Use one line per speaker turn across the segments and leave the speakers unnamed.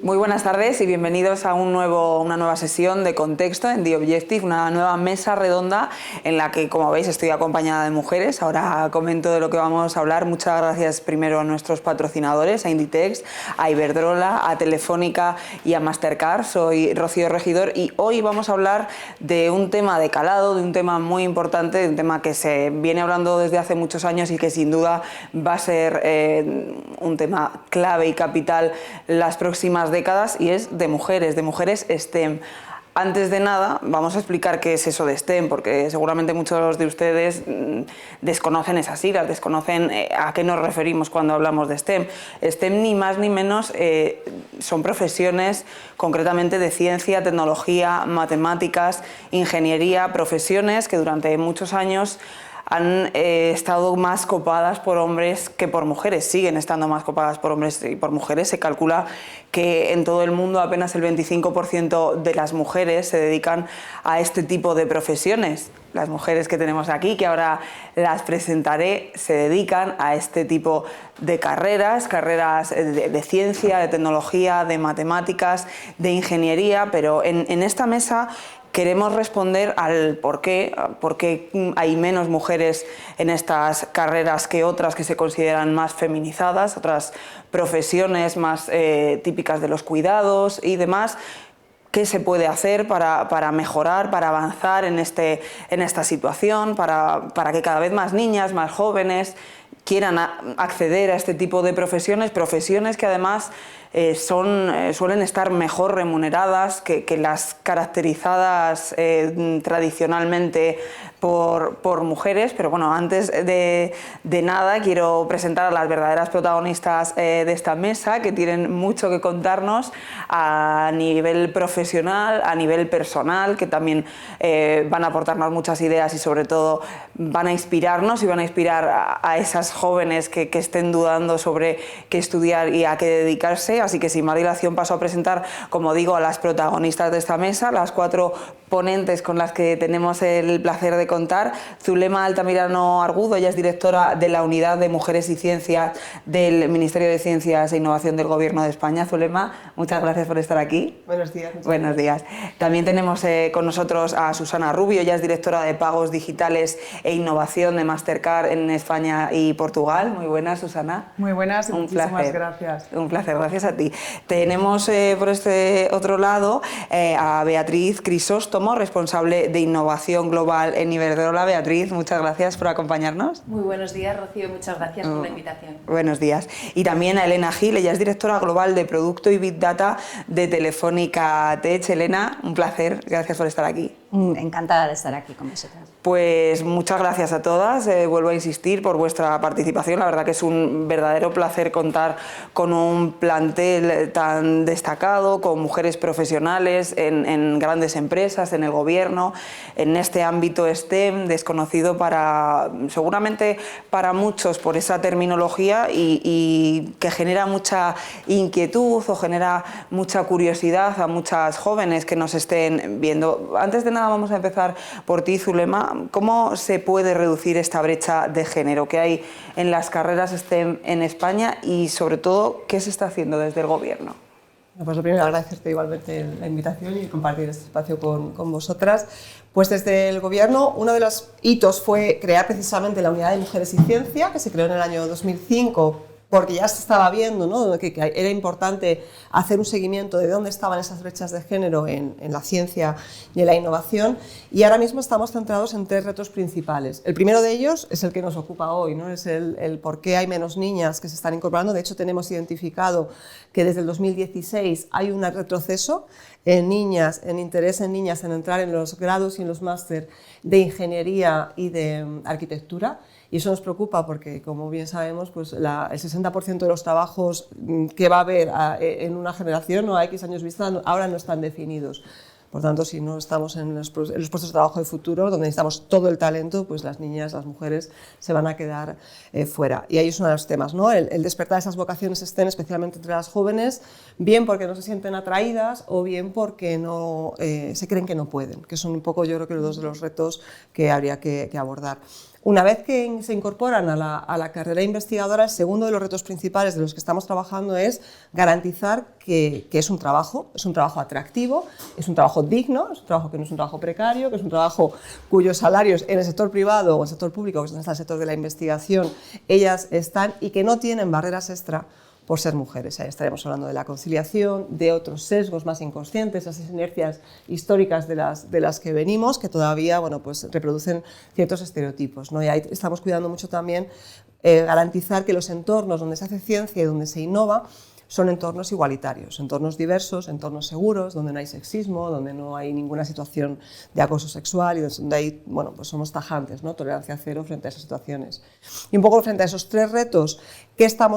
Muy buenas tardes y bienvenidos a una nueva sesión de Contexto en The Objective, una nueva mesa redonda en la que, como veis, estoy acompañada de mujeres. Ahora comento de lo que vamos a hablar. Muchas gracias primero a nuestros patrocinadores, a Inditex, a Iberdrola, a Telefónica y a Mastercard. Soy Rocío Regidor y hoy vamos a hablar de un tema de calado, de un tema muy importante, de un tema que se viene hablando desde hace muchos años y que sin duda va a ser un tema clave y capital las próximas décadas, y es de mujeres STEM. Antes de nada, vamos a explicar qué es eso de STEM, porque seguramente muchos de ustedes desconocen esas siglas, desconocen a qué nos referimos cuando hablamos de STEM. STEM, ni más ni menos, son profesiones concretamente de ciencia, tecnología, matemáticas, ingeniería, profesiones que durante muchos años han estado más copadas por hombres que por mujeres, siguen estando más copadas por hombres y por mujeres. Se calcula que en todo el mundo apenas el 25% de las mujeres se dedican a este tipo de profesiones. Las mujeres que tenemos aquí, que ahora las presentaré, se dedican a este tipo de carreras de ciencia, de tecnología, de matemáticas, de ingeniería, pero en esta mesa queremos responder al por qué hay menos mujeres en estas carreras que otras que se consideran más feminizadas, otras profesiones más típicas de los cuidados y demás. ¿Qué se puede hacer para mejorar, para avanzar en esta situación, para que cada vez más niñas, más jóvenes quieran acceder a este tipo de profesiones que además suelen estar mejor remuneradas que las caracterizadas tradicionalmente por mujeres? Pero bueno, antes de nada quiero presentar a las verdaderas protagonistas de esta mesa, que tienen mucho que contarnos a nivel profesional, a nivel personal, que también van a aportarnos muchas ideas y sobre todo van a inspirarnos y van a inspirar a esas jóvenes que estén dudando sobre qué estudiar y a qué dedicarse. Así que sin más dilación paso a presentar, como digo, a las protagonistas de esta mesa, las 4 ponentes con las que tenemos el placer de contar. Zulema Altamirano Argudo, ella es directora de la Unidad de Mujeres y Ciencias del Ministerio de Ciencias e Innovación del Gobierno de España. Zulema, muchas gracias por estar aquí.
Buenos días.
Buenos días. También tenemos con nosotros a Susana Rubio, ella es directora de Pagos Digitales e Innovación de Mastercard en España y Portugal. Muy buenas, Susana.
Muy buenas y muchísimas
gracias. Un placer, gracias a ti. Tenemos por este otro lado a Beatriz Crisóstomo, responsable de Innovación Global en Iberdrola. Beatriz, muchas gracias por acompañarnos.
Muy buenos días, Rocío, muchas gracias por la invitación.
Buenos días. Y también a Elena Gil, ella es directora global de Producto y Big Data de Telefónica Tech. Elena, un placer, gracias por estar aquí.
Encantada de estar aquí con vosotras.
Pues muchas gracias a todas, vuelvo a insistir por vuestra participación. La verdad que es un verdadero placer contar con un plantel tan destacado, con mujeres profesionales en grandes empresas, en el gobierno, en este ámbito STEM, desconocido seguramente para muchos por esa terminología y que genera mucha inquietud o genera mucha curiosidad a muchas jóvenes que nos estén viendo. Antes de nada vamos a empezar por ti, Zulema. ¿Cómo se puede reducir esta brecha de género que hay en las carreras STEM en España y, sobre todo, qué se está haciendo desde el Gobierno?
Pues lo primero, agradecerte igualmente la invitación y compartir este espacio con vosotras. Pues desde el Gobierno, uno de los hitos fue crear precisamente la Unidad de Mujeres y Ciencia, que se creó en el año 2005, porque ya se estaba viendo, ¿no?, que era importante hacer un seguimiento de dónde estaban esas brechas de género en la ciencia y en la innovación, y ahora mismo estamos centrados en 3 retos principales. El primero de ellos es el que nos ocupa hoy, ¿no?, es el por qué hay menos niñas que se están incorporando. De hecho, tenemos identificado que desde el 2016 hay un retroceso en niñas, en interés en niñas en entrar en los grados y en los máster de ingeniería y de arquitectura. Y eso nos preocupa porque, como bien sabemos, pues el 60% de los trabajos que va a haber en una generación o a X años vista ahora no están definidos. Por tanto, si no estamos en los puestos de trabajo de futuro, donde necesitamos todo el talento, pues las niñas, las mujeres se van a quedar fuera. Y ahí es uno de los temas, ¿no? El despertar esas vocaciones STEM, especialmente entre las jóvenes, bien porque no se sienten atraídas o bien porque no, se creen que no pueden, que son un poco, yo creo que, 2 de los retos que habría que abordar. Una vez que se incorporan a la carrera investigadora, el segundo de los retos principales de los que estamos trabajando es garantizar que es un trabajo atractivo, es un trabajo digno, es un trabajo que no es un trabajo precario, que es un trabajo cuyos salarios en el sector privado o en el sector público, que es el sector de la investigación, ellas están y que no tienen barreras extra por ser mujeres. Ahí estaremos hablando de la conciliación, de otros sesgos más inconscientes, esas inercias históricas de las que venimos, que todavía pues reproducen ciertos estereotipos, ¿no? Y ahí estamos cuidando mucho también garantizar que los entornos donde se hace ciencia y donde se innova son entornos igualitarios, entornos diversos, entornos seguros, donde no hay sexismo, donde no hay ninguna situación de acoso sexual y donde hay, pues somos tajantes, ¿no? Tolerancia cero frente a esas situaciones. Y un poco frente a esos tres retos,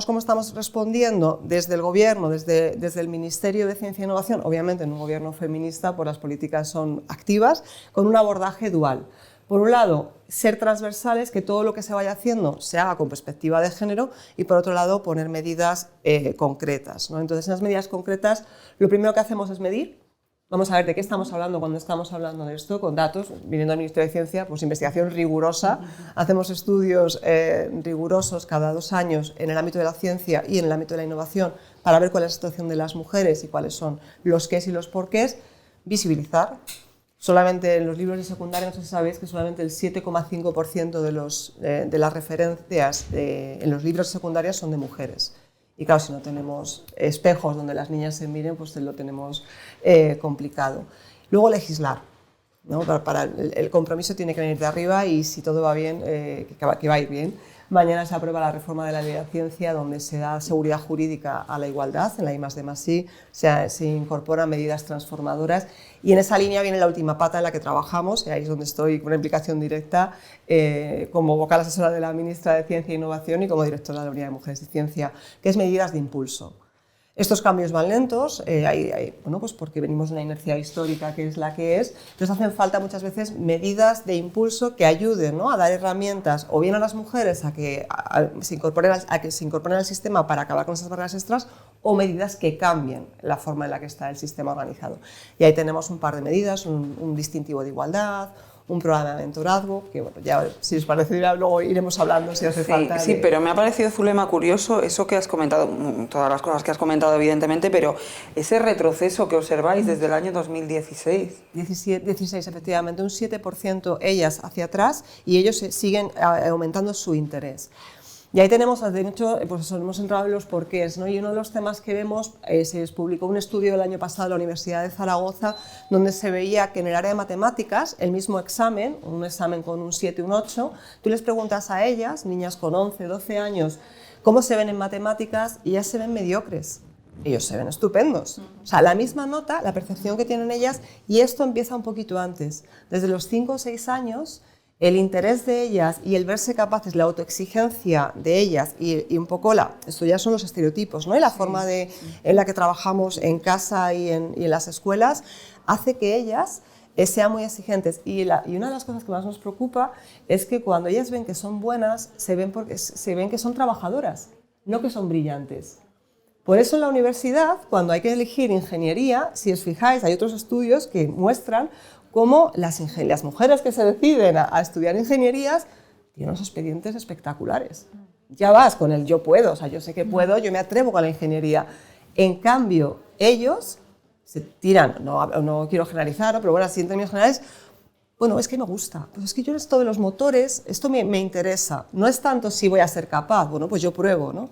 ¿cómo estamos respondiendo desde el Gobierno, desde el Ministerio de Ciencia e Innovación? Obviamente en un gobierno feminista pues las políticas son activas, con un abordaje dual. Por un lado, ser transversales, que todo lo que se vaya haciendo se haga con perspectiva de género, y por otro lado, poner medidas concretas, ¿no? Entonces, en las medidas concretas, lo primero que hacemos es medir. Vamos a ver de qué estamos hablando cuando estamos hablando de esto, con datos. Viniendo del Ministerio de Ciencia, pues investigación rigurosa. Hacemos estudios rigurosos cada 2 años en el ámbito de la ciencia y en el ámbito de la innovación para ver cuál es la situación de las mujeres y cuáles son los qués y los porqués. Visibilizar. Solamente en los libros de secundaria, no sé si sabéis que solamente el 7,5% de las referencias en los libros de secundaria son de mujeres. Y claro, si no tenemos espejos donde las niñas se miren, pues lo tenemos complicado. Luego legislar, ¿no? El compromiso tiene que venir de arriba y si todo va bien, que va a ir bien. Mañana se aprueba la reforma de la ley de ciencia donde se da seguridad jurídica a la igualdad, en la I+D+I se incorporan medidas transformadoras y en esa línea viene la última pata en la que trabajamos, y ahí es donde estoy con una implicación directa como vocal asesora de la ministra de Ciencia e Innovación y como directora de la Unidad de Mujeres y Ciencia, que es medidas de impulso. Estos cambios van lentos, pues porque venimos de una inercia histórica que es la que es, entonces hacen falta muchas veces medidas de impulso que ayuden, ¿no? A dar herramientas o bien a las mujeres a que se incorporen al sistema para acabar con esas barreras extras, o medidas que cambien la forma en la que está el sistema organizado. Y ahí tenemos un par de medidas, un distintivo de igualdad, un programa de mentorazgo, que ya si os parece luego iremos hablando si hace falta.
Sí, pero me ha parecido, Zulema, curioso eso que has comentado, todas las cosas que has comentado evidentemente, pero ese retroceso que observáis desde el año 2016.
16, efectivamente, un 7% ellas hacia atrás y ellos siguen aumentando su interés. Y ahí tenemos, de hecho, pues hemos entrado en los porqués, ¿no? Y uno de los temas que vemos, se publicó un estudio el año pasado en la Universidad de Zaragoza, donde se veía que en el área de matemáticas, el mismo examen, un examen con un 7, un 8, tú les preguntas a ellas, niñas con 11, 12 años, cómo se ven en matemáticas y ellas se ven mediocres. Ellos se ven estupendos. O sea, la misma nota, la percepción que tienen ellas, y esto empieza un poquito antes. Desde los 5 o 6 años, el interés de ellas y el verse capaces, la autoexigencia de ellas y un poco esto ya son los estereotipos, ¿no? Y la forma en la que trabajamos en casa y en las escuelas hace que ellas sean muy exigentes. Y una de las cosas que más nos preocupa es que cuando ellas ven que son buenas, se ven que son trabajadoras, no que son brillantes. Por eso en la universidad, cuando hay que elegir ingeniería, si os fijáis, hay otros estudios que muestran cómo las mujeres que se deciden a estudiar ingenierías tienen unos expedientes espectaculares. Ya vas con el yo puedo, o sea, yo sé que puedo, yo me atrevo con la ingeniería. En cambio, ellos se tiran, no quiero generalizar, pero bueno, así en términos generales, bueno, es que me gusta, pues es que yo esto de los motores, esto me interesa. No es tanto si voy a ser capaz, bueno, pues yo pruebo, ¿no?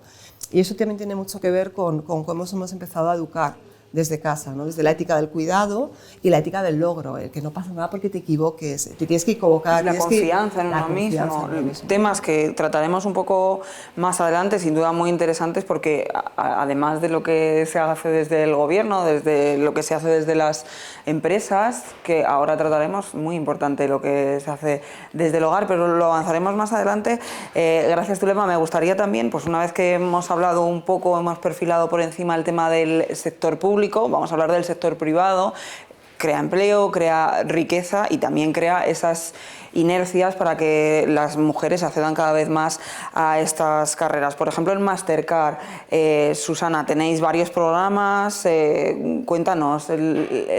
Y eso también tiene mucho que ver con cómo hemos empezado a educar desde casa, ¿no? Desde la ética del cuidado y la ética del logro, el que no pasa nada porque te equivoques, te tienes que equivocar.
La confianza en uno mismo, temas que trataremos un poco más adelante, sin duda muy interesantes, porque además de lo que se hace desde el gobierno, desde lo que se hace desde las empresas, que ahora trataremos, muy importante lo que se hace desde el hogar, pero lo avanzaremos más adelante. Gracias, Zulema. Me gustaría también, pues una vez que hemos hablado un poco, hemos perfilado por encima el tema del sector público, vamos a hablar del sector privado, crea empleo, crea riqueza y también crea esas inercias para que las mujeres accedan cada vez más a estas carreras. Por ejemplo, en Mastercard, Susana, tenéis varios programas, cuéntanos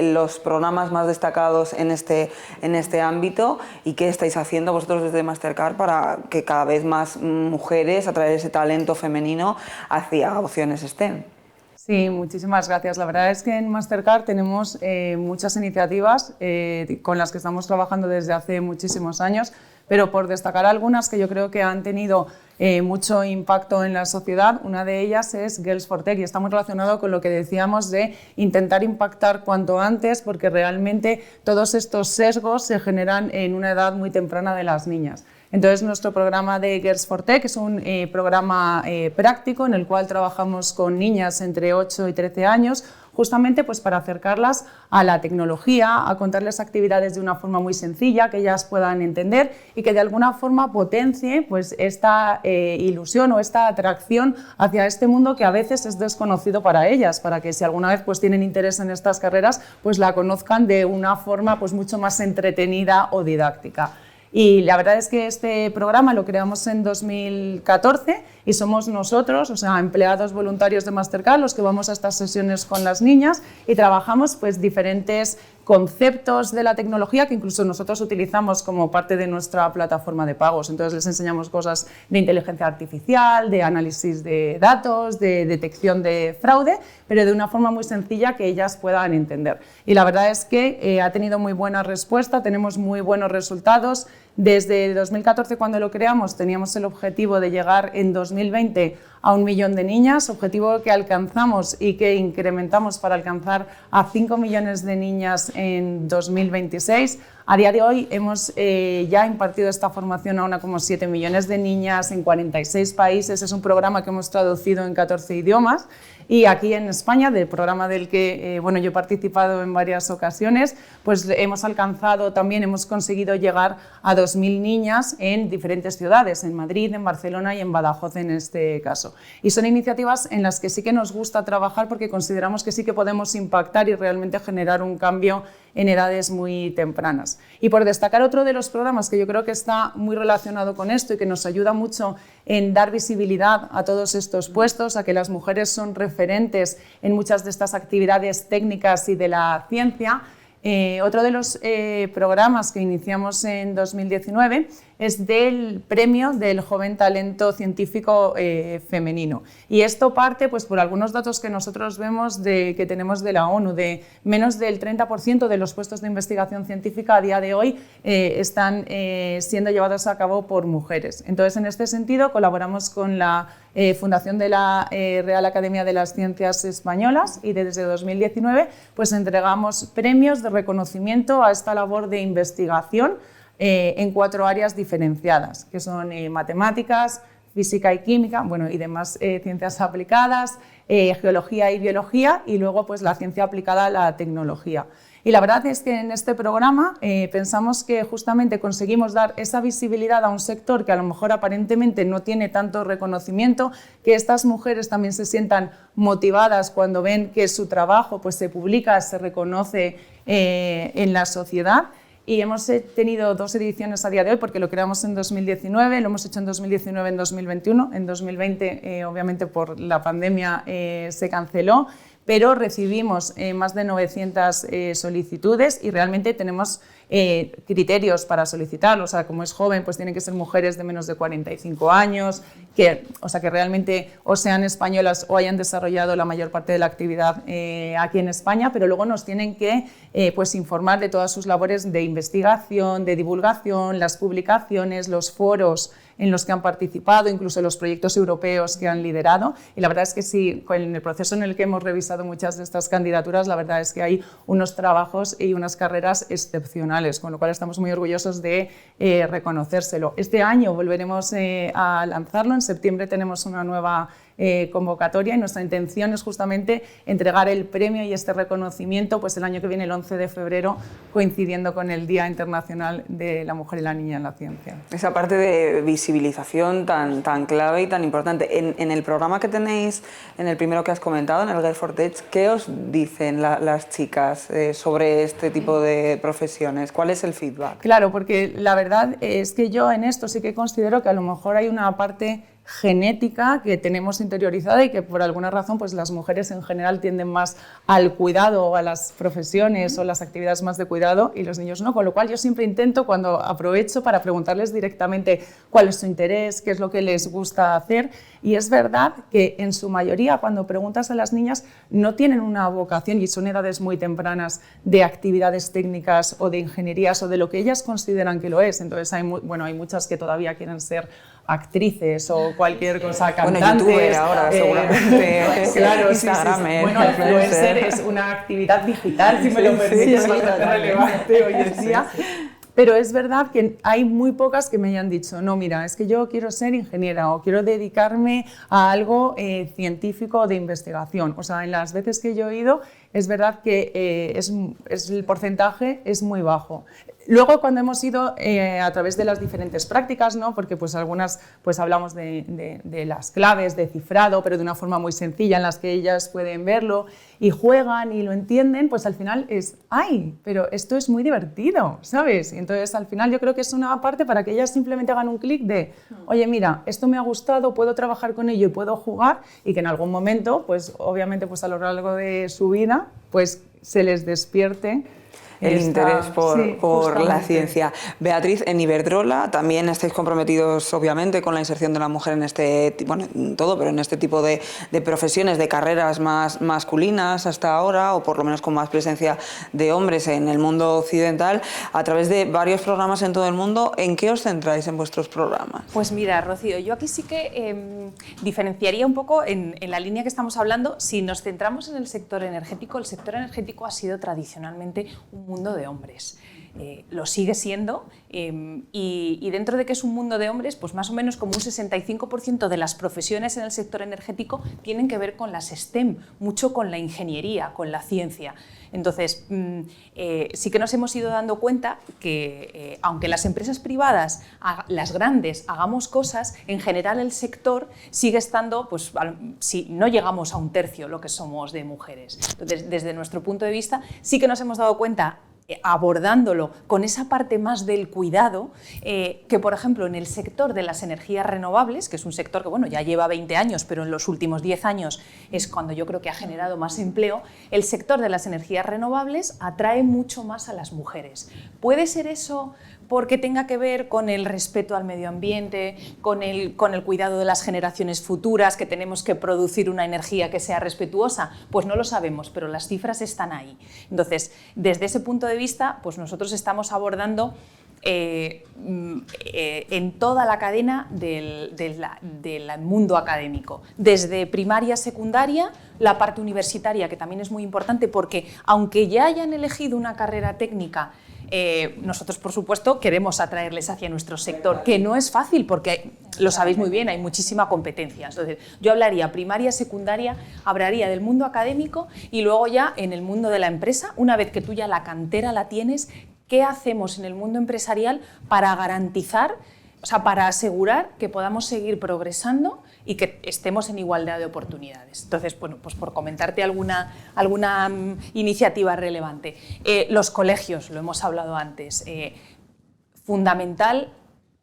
los programas más destacados en este ámbito y qué estáis haciendo vosotros desde Mastercard para que cada vez más mujeres atraer ese talento femenino hacia opciones STEM.
Sí, muchísimas gracias. La verdad es que en Mastercard tenemos muchas iniciativas con las que estamos trabajando desde hace muchísimos años, pero por destacar algunas que yo creo que han tenido mucho impacto en la sociedad, una de ellas es Girls for Tech y está muy relacionado con lo que decíamos de intentar impactar cuanto antes, porque realmente todos estos sesgos se generan en una edad muy temprana de las niñas. Entonces, nuestro programa de Girls for Tech es un programa práctico en el cual trabajamos con niñas entre 8 y 13 años, justamente pues, para acercarlas a la tecnología, a contarles actividades de una forma muy sencilla, que ellas puedan entender y que de alguna forma potencie pues, esta ilusión o esta atracción hacia este mundo que a veces es desconocido para ellas, para que si alguna vez pues, tienen interés en estas carreras, pues la conozcan de una forma pues, mucho más entretenida o didáctica. Y la verdad es que este programa lo creamos en 2014 y somos nosotros, o sea, empleados voluntarios de Mastercard, los que vamos a estas sesiones con las niñas y trabajamos pues, diferentes conceptos de la tecnología que incluso nosotros utilizamos como parte de nuestra plataforma de pagos. Entonces les enseñamos cosas de inteligencia artificial, de análisis de datos, de detección de fraude, pero de una forma muy sencilla que ellas puedan entender. Y la verdad es que ha tenido muy buena respuesta, tenemos muy buenos resultados. Desde 2014, cuando lo creamos, teníamos el objetivo de llegar en 2020 a 1 millón de niñas, objetivo que alcanzamos y que incrementamos para alcanzar a 5 millones de niñas en 2026. A día de hoy hemos ya impartido esta formación a 1,7 millones de niñas en 46 países. Es un programa que hemos traducido en 14 idiomas. Y aquí en España, del programa del que bueno, yo he participado en varias ocasiones, pues hemos alcanzado también, hemos conseguido llegar a 2.000 niñas en diferentes ciudades, en Madrid, en Barcelona y en Badajoz en este caso. Y son iniciativas en las que sí que nos gusta trabajar porque consideramos que sí que podemos impactar y realmente generar un cambio en edades muy tempranas. Y por destacar otro de los programas que yo creo que está muy relacionado con esto y que nos ayuda mucho en dar visibilidad a todos estos puestos, a que las mujeres son referentes en muchas de estas actividades técnicas y de la ciencia. Otro de los programas que iniciamos en 2019 es del premio del joven talento científico femenino. Y esto parte pues, por algunos datos que nosotros vemos que tenemos de la ONU, de menos del 30% de los puestos de investigación científica a día de hoy están siendo llevados a cabo por mujeres. Entonces, en este sentido, colaboramos con la Fundación de la Real Academia de las Ciencias Españolas y desde 2019 pues, entregamos premios de reconocimiento a esta labor de investigación en 4 áreas diferenciadas, que son matemáticas, física y química, bueno, y demás ciencias aplicadas, geología y biología, y luego pues, la ciencia aplicada a la tecnología. Y la verdad es que en este programa pensamos que justamente conseguimos dar esa visibilidad a un sector que a lo mejor aparentemente no tiene tanto reconocimiento, que estas mujeres también se sientan motivadas cuando ven que su trabajo pues, se publica, se reconoce en la sociedad. Y hemos tenido 2 ediciones a día de hoy porque lo creamos en 2019, lo hemos hecho en 2019, en 2021. En 2020, obviamente por la pandemia, se canceló, pero recibimos más de 900 solicitudes y realmente tenemos criterios para solicitarlo. O sea, como es joven, pues tienen que ser mujeres de menos de 45 años, o sea, que realmente o sean españolas o hayan desarrollado la mayor parte de la actividad aquí en España, pero luego nos tienen que pues informar de todas sus labores de investigación, de divulgación, las publicaciones, los foros en los que han participado, incluso los proyectos europeos que han liderado. Y la verdad es que sí, en el proceso en el que hemos revisado muchas de estas candidaturas, la verdad es que hay unos trabajos y unas carreras excepcionales, con lo cual estamos muy orgullosos de reconocérselo. Este año volveremos a lanzarlo, en septiembre tenemos una nueva convocatoria y nuestra intención es justamente entregar el premio y este reconocimiento pues el año que viene, el 11 de febrero, coincidiendo con el Día Internacional de la Mujer y la Niña en la Ciencia.
Esa parte de visibilidad visibilización tan clave y tan importante. En el programa que tenéis, en el primero que has comentado, en el Girl for Tech, ¿qué os dicen las chicas sobre este tipo de profesiones? ¿Cuál es el feedback?
Claro, porque la verdad es que yo en esto sí que considero que a lo mejor hay una parte genética que tenemos interiorizada y que por alguna razón pues las mujeres en general tienden más al cuidado o a las profesiones o las actividades más de cuidado y los niños no, con lo cual yo siempre intento, cuando aprovecho, para preguntarles directamente cuál es su interés, qué es lo que les gusta hacer, y es verdad que en su mayoría cuando preguntas a las niñas no tienen una vocación, y son edades muy tempranas, de actividades técnicas o de ingenierías o de lo que ellas consideran que lo es. Entonces hay muchas que todavía quieren ser actrices o cualquier cosa, cantantes.
Bueno, youtuber ahora, seguramente.
Claro,
Instagram,
sí. Bueno, influencer es una actividad digital, si me lo permites, bastante relevante hoy en día. Pero es verdad que hay muy pocas que me hayan dicho, no, mira, es que yo quiero ser ingeniera o quiero dedicarme a algo científico o de investigación. O sea, en las veces que yo he ido, es verdad que el porcentaje es muy bajo. Luego, cuando hemos ido a través de las diferentes prácticas, ¿no? Porque pues algunas pues hablamos de las claves, de cifrado, pero de una forma muy sencilla en las que ellas pueden verlo y juegan y lo entienden, pues al final es, ¡ay! Pero esto es muy divertido, ¿sabes? Y entonces al final yo creo que es una parte para que ellas simplemente hagan un clic de, oye, mira, esto me ha gustado, puedo trabajar con ello y puedo jugar, y que en algún momento, pues obviamente pues a lo largo de su vida, pues se les despierte
el interés por la ciencia. Beatriz, en Iberdrola también estáis comprometidos, obviamente, con la inserción de la mujer en este, bueno, en todo, pero en este tipo de profesiones, de carreras más masculinas hasta ahora, o por lo menos con más presencia de hombres en el mundo occidental, a través de varios programas en todo el mundo. ¿En qué os centráis en vuestros programas?
Pues mira, Rocío, yo aquí sí que diferenciaría un poco en la línea que estamos hablando. Si nos centramos en el sector energético ha sido tradicionalmente un mundo de hombres. Lo sigue siendo, y dentro de que es un mundo de hombres, pues más o menos como un 65% de las profesiones en el sector energético tienen que ver con las STEM, mucho con la ingeniería, con la ciencia. Entonces, sí que nos hemos ido dando cuenta que, aunque las empresas privadas, las grandes, hagamos cosas, en general el sector sigue estando, pues si no llegamos a un tercio lo que somos de mujeres. Entonces, desde nuestro punto de vista, sí que nos hemos dado cuenta, abordándolo con esa parte más del cuidado, que por ejemplo en el sector de las energías renovables, que es un sector que bueno, ya lleva 20 años, pero en los últimos 10 años es cuando yo creo que ha generado más empleo, el sector de las energías renovables atrae mucho más a las mujeres. ¿Puede ser eso porque tenga que ver con el respeto al medio ambiente, con el cuidado de las generaciones futuras, que tenemos que producir una energía que sea respetuosa? Pues no lo sabemos, pero las cifras están ahí. Entonces, desde ese punto de vista, pues nosotros estamos abordando en toda la cadena del mundo académico, desde primaria, secundaria, la parte universitaria, que también es muy importante porque aunque ya hayan elegido una carrera técnica, nosotros, por supuesto, queremos atraerles hacia nuestro sector, que no es fácil porque, lo sabéis muy bien, hay muchísima competencia. Entonces, yo hablaría primaria, secundaria, hablaría del mundo académico y luego ya en el mundo de la empresa, una vez que tú ya la cantera la tienes, ¿qué hacemos en el mundo empresarial para garantizar, o sea, para asegurar que podamos seguir progresando y que estemos en igualdad de oportunidades? Entonces, bueno, pues por comentarte alguna iniciativa relevante. Los colegios, lo hemos hablado antes, fundamental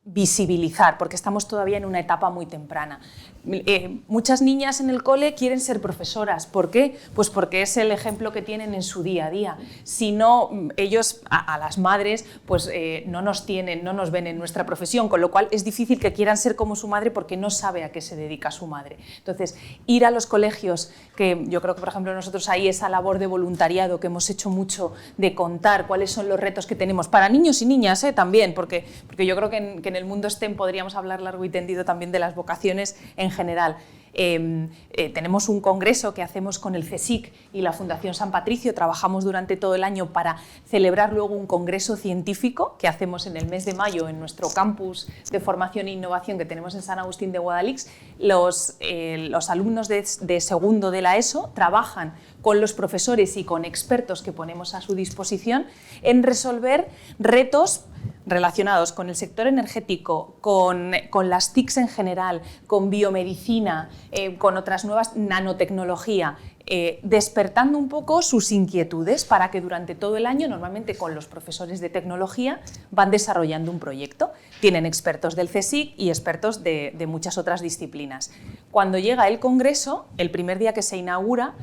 visibilizar, porque estamos todavía en una etapa muy temprana. Muchas niñas en el cole quieren ser profesoras. ¿Por qué? Pues porque es el ejemplo que tienen en su día a día. Si no, ellos, a las madres, pues no nos ven en nuestra profesión, con lo cual es difícil que quieran ser como su madre porque no sabe a qué se dedica su madre. Entonces, ir a los colegios, que yo creo que, por ejemplo, nosotros ahí esa labor de voluntariado que hemos hecho mucho, de contar cuáles son los retos que tenemos para niños y niñas también, porque yo creo que en el mundo STEM podríamos hablar largo y tendido también de las vocaciones en general. Tenemos un congreso que hacemos con el CSIC y la Fundación San Patricio. Trabajamos durante todo el año para celebrar luego un congreso científico que hacemos en el mes de mayo en nuestro campus de formación e innovación que tenemos en San Agustín de Guadalix. Los alumnos de segundo de la ESO trabajan con los profesores y con expertos que ponemos a su disposición en resolver retos relacionados con el sector energético, con las TICs en general, con biomedicina, con otras nuevas, nanotecnología, despertando un poco sus inquietudes para que durante todo el año, normalmente con los profesores de tecnología, van desarrollando un proyecto. Tienen expertos del CSIC y expertos de muchas otras disciplinas. Cuando llega el congreso, el primer día que se inaugura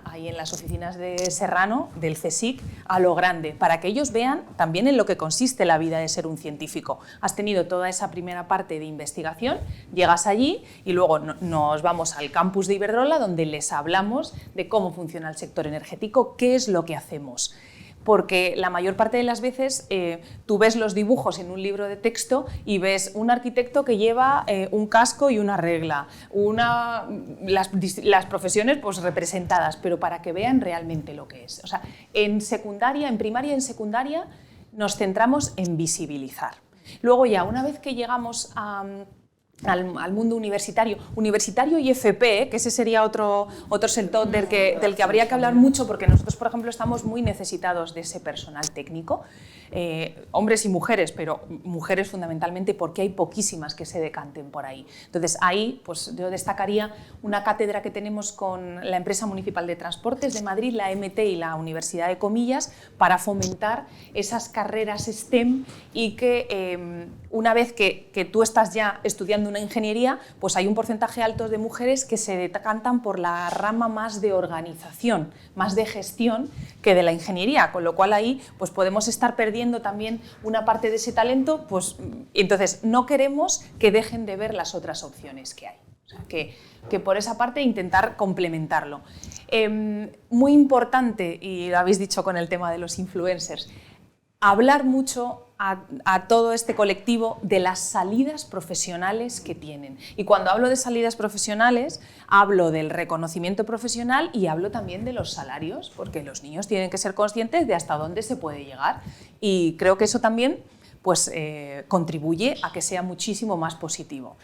ahí en las oficinas de Serrano, del CSIC, a lo grande, para que ellos vean también en lo que consiste la vida de ser un científico. Has tenido toda esa primera parte de investigación, llegas allí y luego nos vamos al campus de Iberdrola, donde les hablamos de cómo funciona el sector energético, qué es lo que hacemos. Porque la mayor parte de las veces tú ves los dibujos en un libro de texto y ves un arquitecto que lleva un casco y una regla, las profesiones pues, representadas, pero para que vean realmente lo que es. O sea, en primaria y en secundaria nos centramos en visibilizar. Luego ya, una vez que llegamos al mundo universitario y FP, que ese sería otro sector del que habría que hablar mucho, porque nosotros, por ejemplo, estamos muy necesitados de ese personal técnico, hombres y mujeres, pero mujeres fundamentalmente porque hay poquísimas que se decanten por ahí. Entonces ahí pues, yo destacaría una cátedra que tenemos con la Empresa Municipal de Transportes de Madrid, la MT y la Universidad de Comillas, para fomentar esas carreras STEM y que una vez que tú estás ya estudiando una ingeniería, pues hay un porcentaje alto de mujeres que se decantan por la rama más de organización, más de gestión que de la ingeniería, con lo cual ahí pues podemos estar perdiendo también una parte de ese talento, pues entonces no queremos que dejen de ver las otras opciones que hay. O sea, que por esa parte intentar complementarlo. Muy importante, y lo habéis dicho con el tema de los influencers, hablar mucho a todo este colectivo de las salidas profesionales que tienen. Y cuando hablo de salidas profesionales, hablo del reconocimiento profesional y hablo también de los salarios, porque los niños tienen que ser conscientes de hasta dónde se puede llegar. Y creo que eso también pues, contribuye a que sea muchísimo más positivo.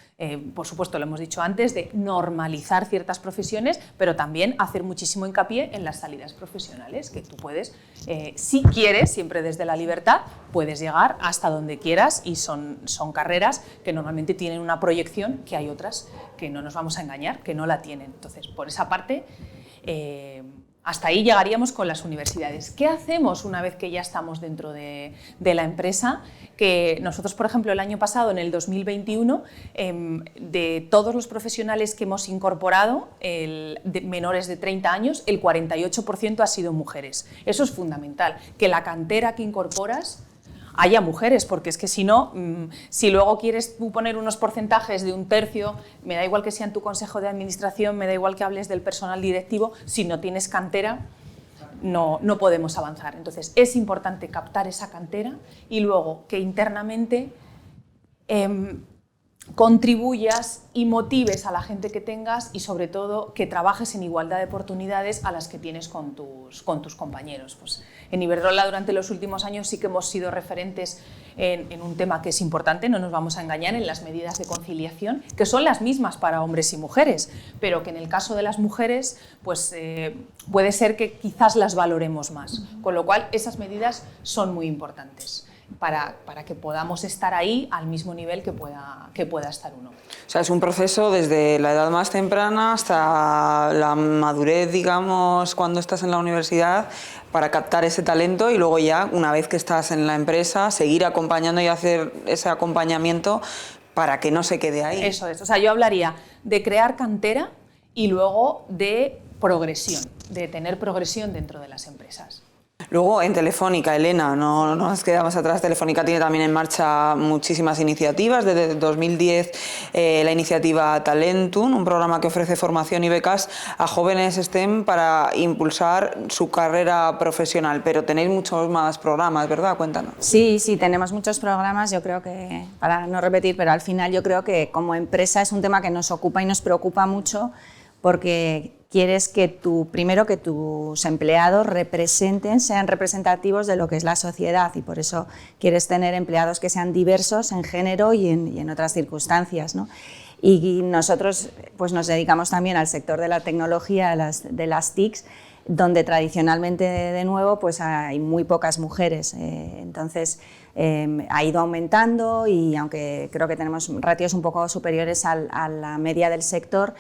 Por supuesto, lo hemos dicho antes, de normalizar ciertas profesiones, pero también hacer muchísimo hincapié en las salidas profesionales, que tú puedes, si quieres, siempre desde la libertad, puedes llegar hasta donde quieras y son carreras que normalmente tienen una proyección que hay otras que no nos vamos a engañar, que no la tienen. Entonces, por esa parte, hasta ahí llegaríamos con las universidades. ¿Qué hacemos una vez que ya estamos dentro de la empresa? Que nosotros, por ejemplo, el año pasado, en el 2021, de todos los profesionales que hemos incorporado, menores de 30 años, el 48% ha sido mujeres. Eso es fundamental, que la cantera que incorporas haya mujeres, porque es que si no, si luego quieres tú poner unos porcentajes de un tercio, me da igual que sea en tu consejo de administración, me da igual que hables del personal directivo, si no tienes cantera, no podemos avanzar. Entonces es importante captar esa cantera y luego que internamente contribuyas y motives a la gente que tengas y sobre todo que trabajes en igualdad de oportunidades a las que tienes con tus compañeros. Pues en Iberdrola durante los últimos años sí que hemos sido referentes en un tema que es importante, no nos vamos a engañar, en las medidas de conciliación, que son las mismas para hombres y mujeres, pero que en el caso de las mujeres pues, puede ser que quizás las valoremos más, con lo cual esas medidas son muy importantes. Para que podamos estar ahí al mismo nivel que pueda estar uno.
O sea, es un proceso desde la edad más temprana hasta la madurez, digamos, cuando estás en la universidad, para captar ese talento y luego ya, una vez que estás en la empresa, seguir acompañando y hacer ese acompañamiento para que no se quede ahí.
Eso es. O sea, yo hablaría de crear cantera y luego de progresión, de tener progresión dentro de las empresas.
Luego en Telefónica, Elena, no nos quedamos atrás. Telefónica tiene también en marcha muchísimas iniciativas. Desde 2010 la iniciativa Talentum, un programa que ofrece formación y becas a jóvenes STEM para impulsar su carrera profesional. Pero tenéis muchos más programas, ¿verdad? Cuéntanos.
Sí, tenemos muchos programas. Yo creo que, para no repetir, pero al final yo creo que como empresa es un tema que nos ocupa y nos preocupa mucho porque quieres que primero que tus empleados sean representativos de lo que es la sociedad y por eso quieres tener empleados que sean diversos en género y en otras circunstancias, ¿no? Y nosotros pues, nos dedicamos también al sector de la tecnología, de las TICs, donde tradicionalmente de nuevo pues, hay muy pocas mujeres. Entonces ha ido aumentando y aunque creo que tenemos ratios un poco superiores a la media del sector,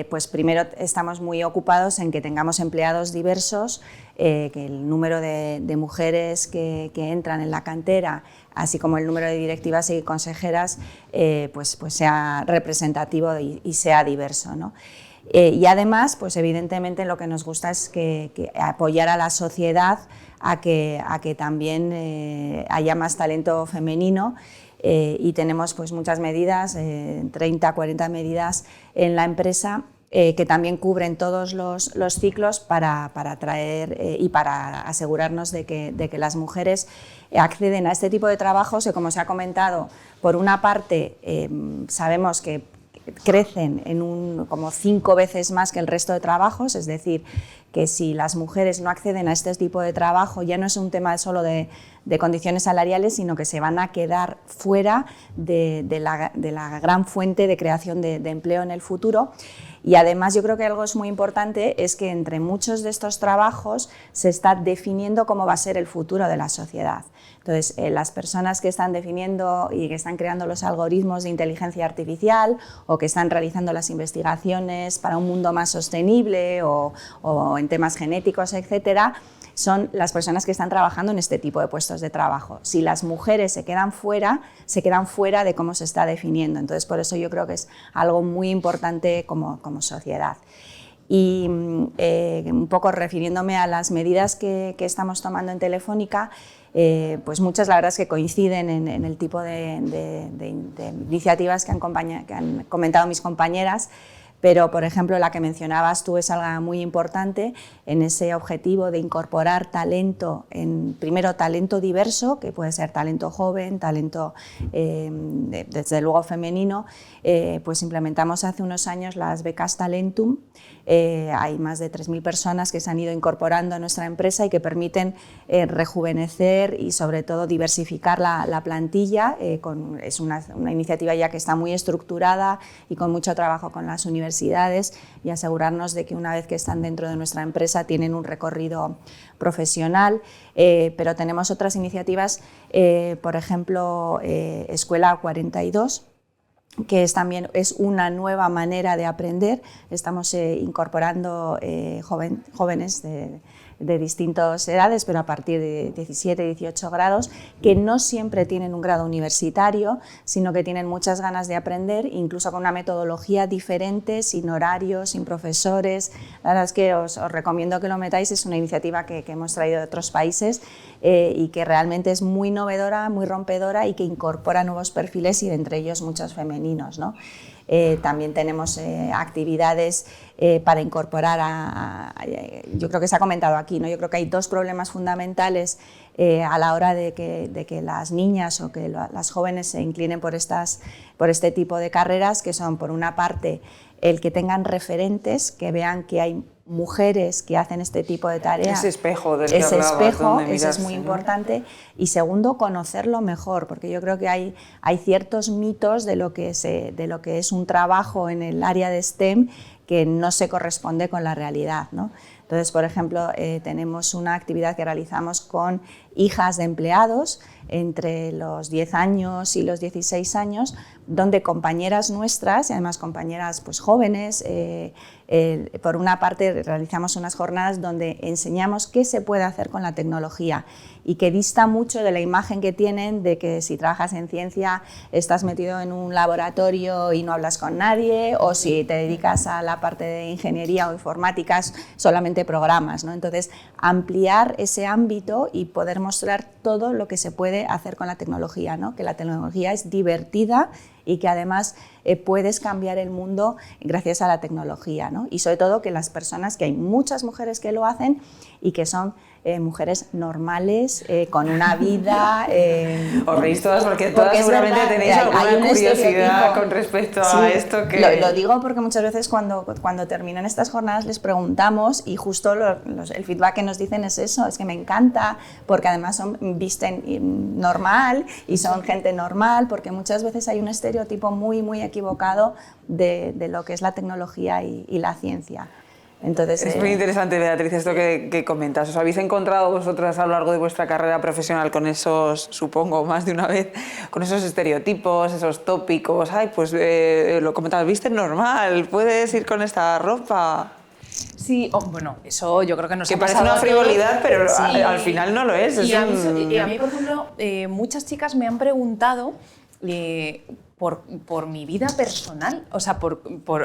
pues primero estamos muy ocupados en que tengamos empleados diversos, que el número de mujeres que entran en la cantera, así como el número de directivas y consejeras, pues sea representativo y sea diverso, ¿no? Y además, pues evidentemente lo que nos gusta es que apoyar a la sociedad a que también haya más talento femenino, y tenemos pues muchas medidas, 30, 40 medidas en la empresa, que también cubren todos los ciclos para atraer y para asegurarnos de que las mujeres acceden a este tipo de trabajos que, como se ha comentado, por una parte sabemos que crecen como 5 veces más que el resto de trabajos, es decir, que si las mujeres no acceden a este tipo de trabajo ya no es un tema solo de condiciones salariales, sino que se van a quedar fuera de la gran fuente de creación de empleo en el futuro. Y además yo creo que algo es muy importante es que entre muchos de estos trabajos se está definiendo cómo va a ser el futuro de la sociedad. Entonces, las personas que están definiendo y que están creando los algoritmos de inteligencia artificial o que están realizando las investigaciones para un mundo más sostenible o en temas genéticos, etcétera, son las personas que están trabajando en este tipo de puestos de trabajo. Si las mujeres se quedan fuera de cómo se está definiendo. Entonces, por eso yo creo que es algo muy importante como sociedad. Y un poco refiriéndome a las medidas que estamos tomando en Telefónica, pues muchas la verdad es que coinciden en el tipo de iniciativas que han comentado mis compañeras. Pero, por ejemplo, la que mencionabas tú es algo muy importante en ese objetivo de incorporar talento, primero talento diverso, que puede ser talento joven, talento desde luego femenino. Pues implementamos hace unos años las becas Talentum. Hay más de 3.000 personas que se han ido incorporando a nuestra empresa y que permiten rejuvenecer y sobre todo diversificar la plantilla. Es una iniciativa ya que está muy estructurada y con mucho trabajo con las universidades, y asegurarnos de que una vez que están dentro de nuestra empresa tienen un recorrido profesional. Pero tenemos otras iniciativas, por ejemplo, Escuela 42, que también es una nueva manera de aprender. Estamos incorporando jóvenes de distintas edades, pero a partir de 17, 18 grados, que no siempre tienen un grado universitario, sino que tienen muchas ganas de aprender, incluso con una metodología diferente, sin horarios, sin profesores. La verdad es que os recomiendo que lo metáis, es una iniciativa que hemos traído de otros países y que realmente es muy novedora, muy rompedora y que incorpora nuevos perfiles y entre ellos muchos femeninos, ¿no? También tenemos actividades para incorporar yo creo que se ha comentado aquí, ¿no? Yo creo que hay 2 problemas fundamentales a la hora de que las niñas o que las jóvenes se inclinen por este tipo de carreras, que son, por una parte, el que tengan referentes, que vean que hay mujeres que hacen este tipo de tareas.
Ese espejo del que hablabas,
ese es muy importante. Y segundo, conocerlo mejor, porque yo creo que hay ciertos mitos de lo que es un trabajo en el área de STEM que no se corresponde con la realidad, ¿no? Entonces, por ejemplo, tenemos una actividad que realizamos con hijas de empleados entre los 10 años y los 16 años, donde compañeras nuestras, y además compañeras pues, jóvenes, por una parte realizamos unas jornadas donde enseñamos qué se puede hacer con la tecnología y que dista mucho de la imagen que tienen de que si trabajas en ciencia estás metido en un laboratorio y no hablas con nadie, o si te dedicas a la parte de ingeniería o informática solamente programas, ¿no? Entonces, ampliar ese ámbito y poder mostrar todo lo que se puede hacer con la tecnología, ¿no? Que la tecnología es divertida y que además puedes cambiar el mundo gracias a la tecnología, ¿no? Y sobre todo que las personas, que hay muchas mujeres que lo hacen y que son mujeres normales, con una vida...
Os reís todas porque todas seguramente tenéis alguna curiosidad con respecto a esto. Que...
Lo digo porque muchas veces cuando terminan estas jornadas les preguntamos y justo el feedback que nos dicen es eso, es que me encanta porque además visten normal y son gente normal, porque muchas veces hay un estereotipo muy, muy equivocado de lo que es la tecnología y la ciencia. Entonces,
es muy interesante, Beatriz, esto que comentas. ¿Os habéis encontrado vosotras a lo largo de vuestra carrera profesional con esos, supongo, más de una vez, con esos estereotipos, esos tópicos? Ay, pues lo comentabas, viste normal, puedes ir con esta ropa.
Sí, bueno, eso yo creo que nos
Que
ha
parece
pasado
una
a todos.
frivolidad, pero
Sí.
al final no lo es.
Y a mí, por ejemplo, muchas chicas me han preguntado por mi vida personal, o sea,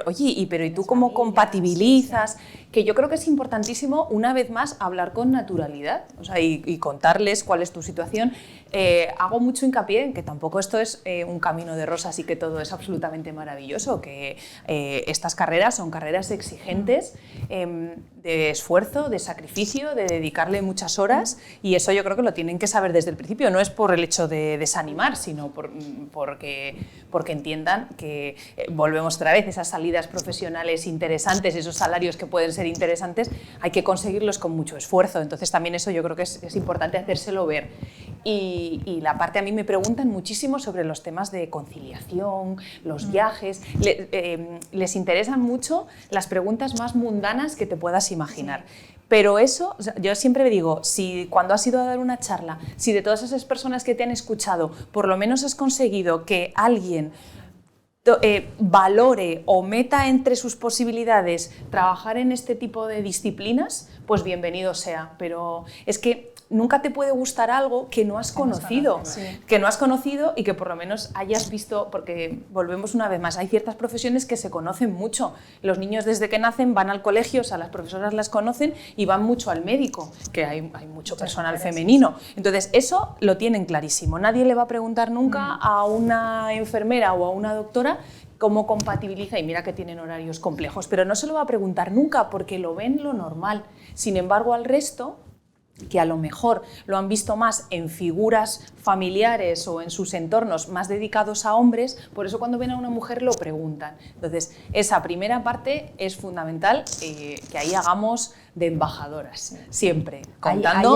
oye, pero ¿y tú cómo compatibilizas? Que yo creo que es importantísimo, una vez más, hablar con naturalidad, o sea, y contarles cuál es tu situación. Hago mucho hincapié en que tampoco esto es un camino de rosas y que todo es absolutamente maravilloso, que estas carreras son carreras exigentes, de esfuerzo, de sacrificio, de dedicarle muchas horas, y eso yo creo que lo tienen que saber desde el principio. No es por el hecho de desanimar, sino porque entiendan que volvemos otra vez, esas salidas profesionales interesantes, esos salarios que pueden ser interesantes, hay que conseguirlos con mucho esfuerzo. Entonces también eso yo creo que es importante hacérselo ver. Y la parte, a mí me preguntan muchísimo sobre los temas de conciliación, los viajes, les interesan mucho las preguntas más mundanas que te puedas imaginar. Pero eso, o sea, yo siempre digo, si cuando has ido a dar una charla, si de todas esas personas que te han escuchado, por lo menos has conseguido que alguien valore o meta entre sus posibilidades trabajar en este tipo de disciplinas, pues bienvenido sea. Pero es que nunca te puede gustar algo que no has conocido, que no has conocido y que por lo menos hayas visto, porque volvemos una vez más, hay ciertas profesiones que se conocen mucho. Los niños desde que nacen van al colegio, o sea, las profesoras las conocen y van mucho al médico, que hay mucho personal femenino. Entonces, eso lo tienen clarísimo. Nadie le va a preguntar nunca a una enfermera o a una doctora cómo compatibiliza, y mira que tienen horarios complejos, pero no se lo va a preguntar nunca porque lo ven lo normal. Sin embargo, al resto, que a lo mejor lo han visto más en figuras familiares o en sus entornos más dedicados a hombres, por eso cuando ven a una mujer lo preguntan. Entonces, esa primera parte es fundamental, que ahí hagamos de embajadoras, siempre, contando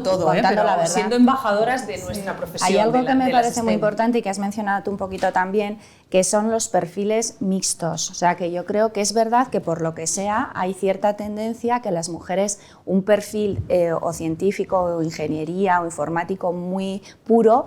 todo,
contando la
pero
verdad,
siendo embajadoras de nuestra profesión.
Hay algo que me parece
STEM.
muy importante y que has mencionado tú un poquito también, que son los perfiles mixtos. O sea, que yo creo que es verdad que por lo que sea hay cierta tendencia a que las mujeres un perfil o científico o ingeniería o informático muy puro,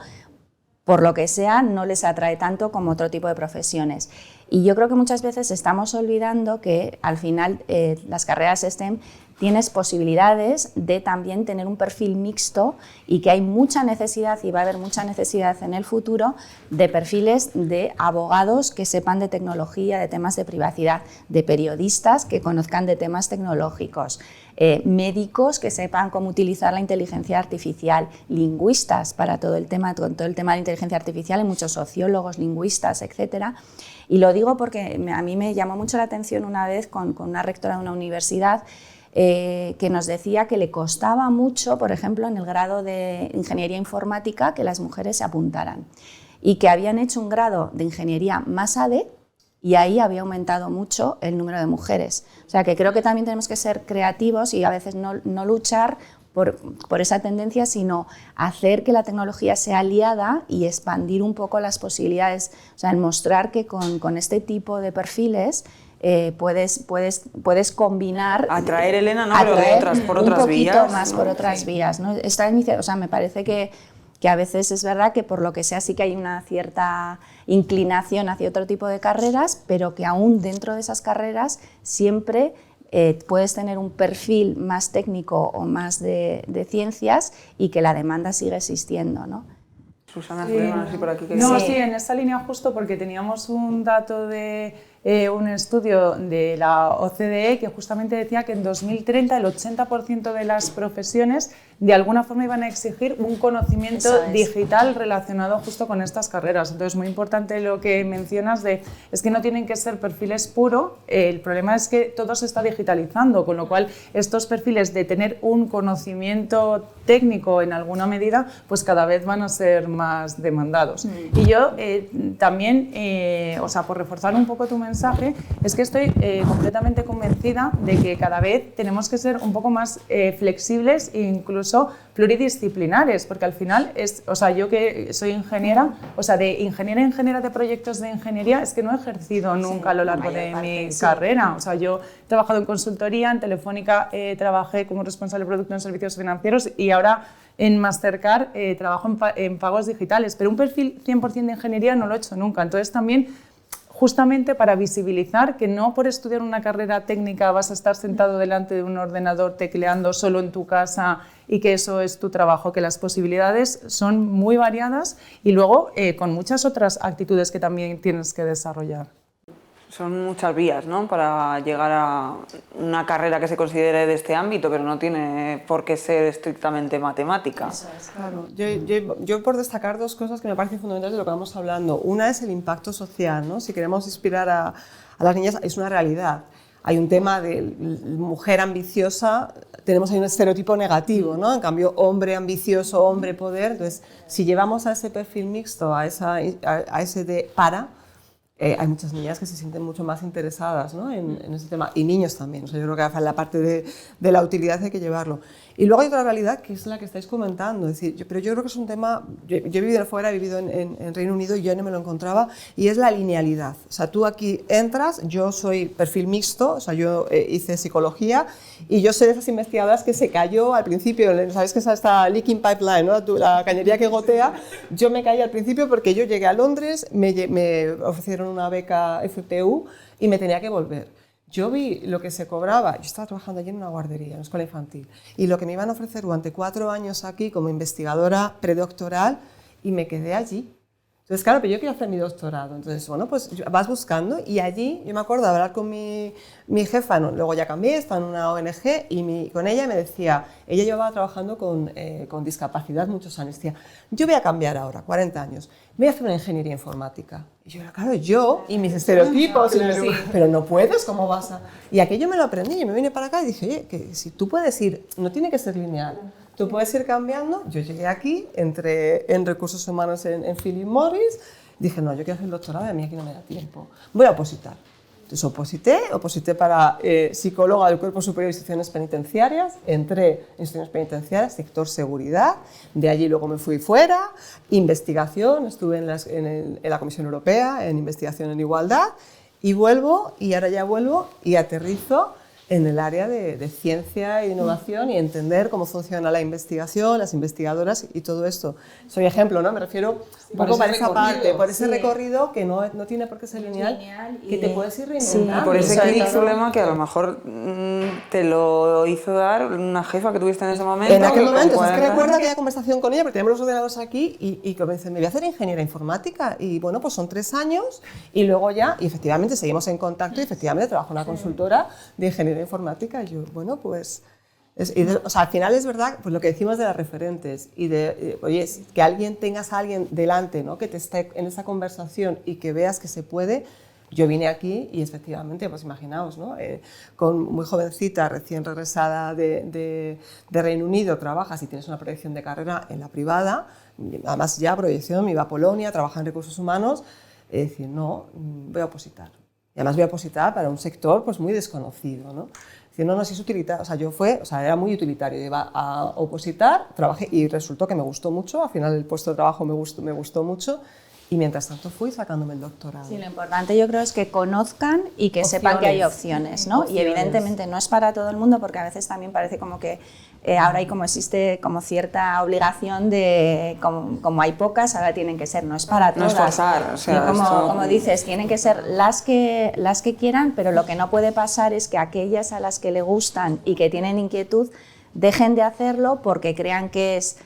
por lo que sea, no les atrae tanto como otro tipo de profesiones. Y yo creo que muchas veces estamos olvidando que al final las carreras STEM tienes posibilidades de también tener un perfil mixto y que hay mucha necesidad y va a haber mucha necesidad en el futuro de perfiles de abogados que sepan de tecnología, de temas de privacidad, de periodistas que conozcan de temas tecnológicos, médicos que sepan cómo utilizar la inteligencia artificial, lingüistas para todo el tema, con todo el tema de inteligencia artificial, hay muchos sociólogos, lingüistas, etcétera. Y lo digo porque a mí me llamó mucho la atención una vez con una rectora de una universidad que nos decía que le costaba mucho, por ejemplo, en el grado de ingeniería informática, que las mujeres se apuntaran y que habían hecho un grado de ingeniería más AD y ahí había aumentado mucho el número de mujeres. O sea, que creo que también tenemos que ser creativos y a veces no luchar por esa tendencia, sino hacer que la tecnología sea aliada y expandir un poco las posibilidades, o sea, mostrar que con este tipo de perfiles puedes combinar,
atraer, Elena, no, pero por otras vías,
un poquito más,
¿no?
por otras vías, ¿no? O sea, me parece que a veces es verdad que por lo que sea sí que hay una cierta inclinación hacia otro tipo de carreras, pero que aún dentro de esas carreras siempre puedes tener un perfil más técnico o más de ciencias y que la demanda sigue existiendo, ¿no?
Susana,
Sí.
sí, por aquí.
Sí, en esta línea justo porque teníamos un dato de un estudio de la OCDE que justamente decía que en 2030 el 80% de las profesiones de alguna forma iban a exigir un conocimiento digital relacionado justo con estas carreras. Entonces, muy importante lo que mencionas es que no tienen que ser perfiles puros, el problema es que todo se está digitalizando, con lo cual estos perfiles de tener un conocimiento técnico en alguna medida, pues cada vez van a ser más demandados. Y yo también, o sea, por reforzar un poco tu mensaje, es que estoy completamente convencida de que cada vez tenemos que ser un poco más flexibles e incluso incluso pluridisciplinares, porque al final es, o sea, yo que soy ingeniera, o sea, de ingeniera de proyectos de ingeniería, es que no he ejercido nunca a lo largo de mi carrera. O sea, yo he trabajado en consultoría, en Telefónica trabajé como responsable de producto en servicios financieros y ahora en Mastercard trabajo en pagos digitales, pero un perfil 100% de ingeniería no lo he hecho nunca. Entonces también, justamente para visibilizar que no por estudiar una carrera técnica vas a estar sentado delante de un ordenador tecleando solo en tu casa y que eso es tu trabajo, que las posibilidades son muy variadas y luego con muchas otras actitudes que también tienes que desarrollar.
Son muchas vías, ¿no?, para llegar a una carrera que se considere de este ámbito, pero no tiene por qué ser estrictamente matemática.
Claro, yo por destacar dos cosas que me parecen fundamentales de lo que vamos hablando. Una es el impacto social, ¿no? Si queremos inspirar a las niñas, es una realidad. Hay un tema de mujer ambiciosa, tenemos ahí un estereotipo negativo, ¿no? En cambio, hombre ambicioso, hombre poder. Entonces, si llevamos a ese perfil mixto, a ese de hay muchas niñas que se sienten mucho más interesadas, ¿no?, en ese tema, y niños también. O sea, yo creo que en la parte de la utilidad hay que llevarlo. Y luego hay otra realidad que es la que estáis comentando, es decir, pero yo creo que es un tema, yo he vivido fuera, he vivido en Reino Unido y yo no me lo encontraba, y es la linealidad. O sea, tú aquí entras, yo soy perfil mixto, o sea, yo hice psicología y yo soy de esas investigadoras que se cayó al principio, ¿sabéis que es esta leaking pipeline, ¿no?, la cañería que gotea? Yo me caí al principio porque yo llegué a Londres, me ofrecieron una beca FPU y me tenía que volver. Yo vi lo que se cobraba, yo estaba trabajando allí en una guardería, en una escuela infantil, y lo que me iban a ofrecer durante 4 años aquí como investigadora predoctoral, y me quedé allí. Entonces, claro, pero yo quería hacer mi doctorado. Entonces, bueno, pues vas buscando, y allí yo me acuerdo de hablar con mi jefa, no, luego ya cambié, estaba en una ONG, y con ella me decía, ella llevaba trabajando con discapacidad muchos años, decía, yo voy a cambiar ahora, 40 años, voy a hacer una ingeniería informática. Y yo, claro, yo y mis estereotipos, pero no puedes, ¿cómo vas a...? Y aquello me lo aprendí, y me vine para acá y dije, oye, que si tú puedes ir, no tiene que ser lineal, tú puedes ir cambiando. Yo llegué aquí, entré en recursos humanos en Philip Morris, dije, no, yo quiero hacer el doctorado y a mí aquí no me da tiempo, voy a opositar. Entonces oposité para psicóloga del Cuerpo Superior de Instituciones Penitenciarias, entré en instituciones penitenciarias, sector seguridad, de allí luego me fui fuera, investigación, estuve en la Comisión Europea, en investigación en igualdad, y ahora ya vuelvo y aterrizo en el área de ciencia e innovación y entender cómo funciona la investigación, las investigadoras y todo esto. Soy ejemplo, ¿no? Me refiero un poco para esa parte, por ese recorrido que no tiene por qué ser lineal, que te puedes ir reinventando.
Sí, por ese problema que a lo mejor te lo hizo dar una jefa que tuviste en ese momento.
En aquel momento, es que recuerdo aquella conversación con ella, porque tenemos los ordenadores aquí, y me dice, me voy a hacer ingeniería informática, y bueno, pues son 3 años, y luego ya, y efectivamente seguimos en contacto, y efectivamente trabajo en una consultora de ingeniería informática, y yo, bueno, pues... o sea, al final es verdad, pues lo que decimos de las referentes, y oye, que tengas a alguien delante, ¿no?, que te esté en esa conversación y que veas que se puede. Yo vine aquí y efectivamente, pues imaginaos, ¿no?, muy jovencita, recién regresada de Reino Unido, trabajas y tienes una proyección de carrera en la privada, además ya proyección, me iba a Polonia, trabajaba en recursos humanos, es decir, no, voy a opositar. Y además voy a opositar para un sector pues muy desconocido, ¿no? Decir, no, si es utilitario, o sea, era muy utilitario, iba a opositar, trabajé y resultó que me gustó mucho, al final el puesto de trabajo me gustó mucho, y mientras tanto fui sacándome el doctorado.
Sí, lo importante yo creo es que conozcan y que sepan que hay opciones, ¿no? Y evidentemente no es para todo el mundo, porque a veces también parece como que ahora existe como cierta obligación de, como hay pocas, ahora tienen que ser, no es para todas.
No es pasar, o sea,
como dices, tienen que ser las que quieran, pero lo que no puede pasar es que aquellas a las que le gustan y que tienen inquietud dejen de hacerlo porque crean que es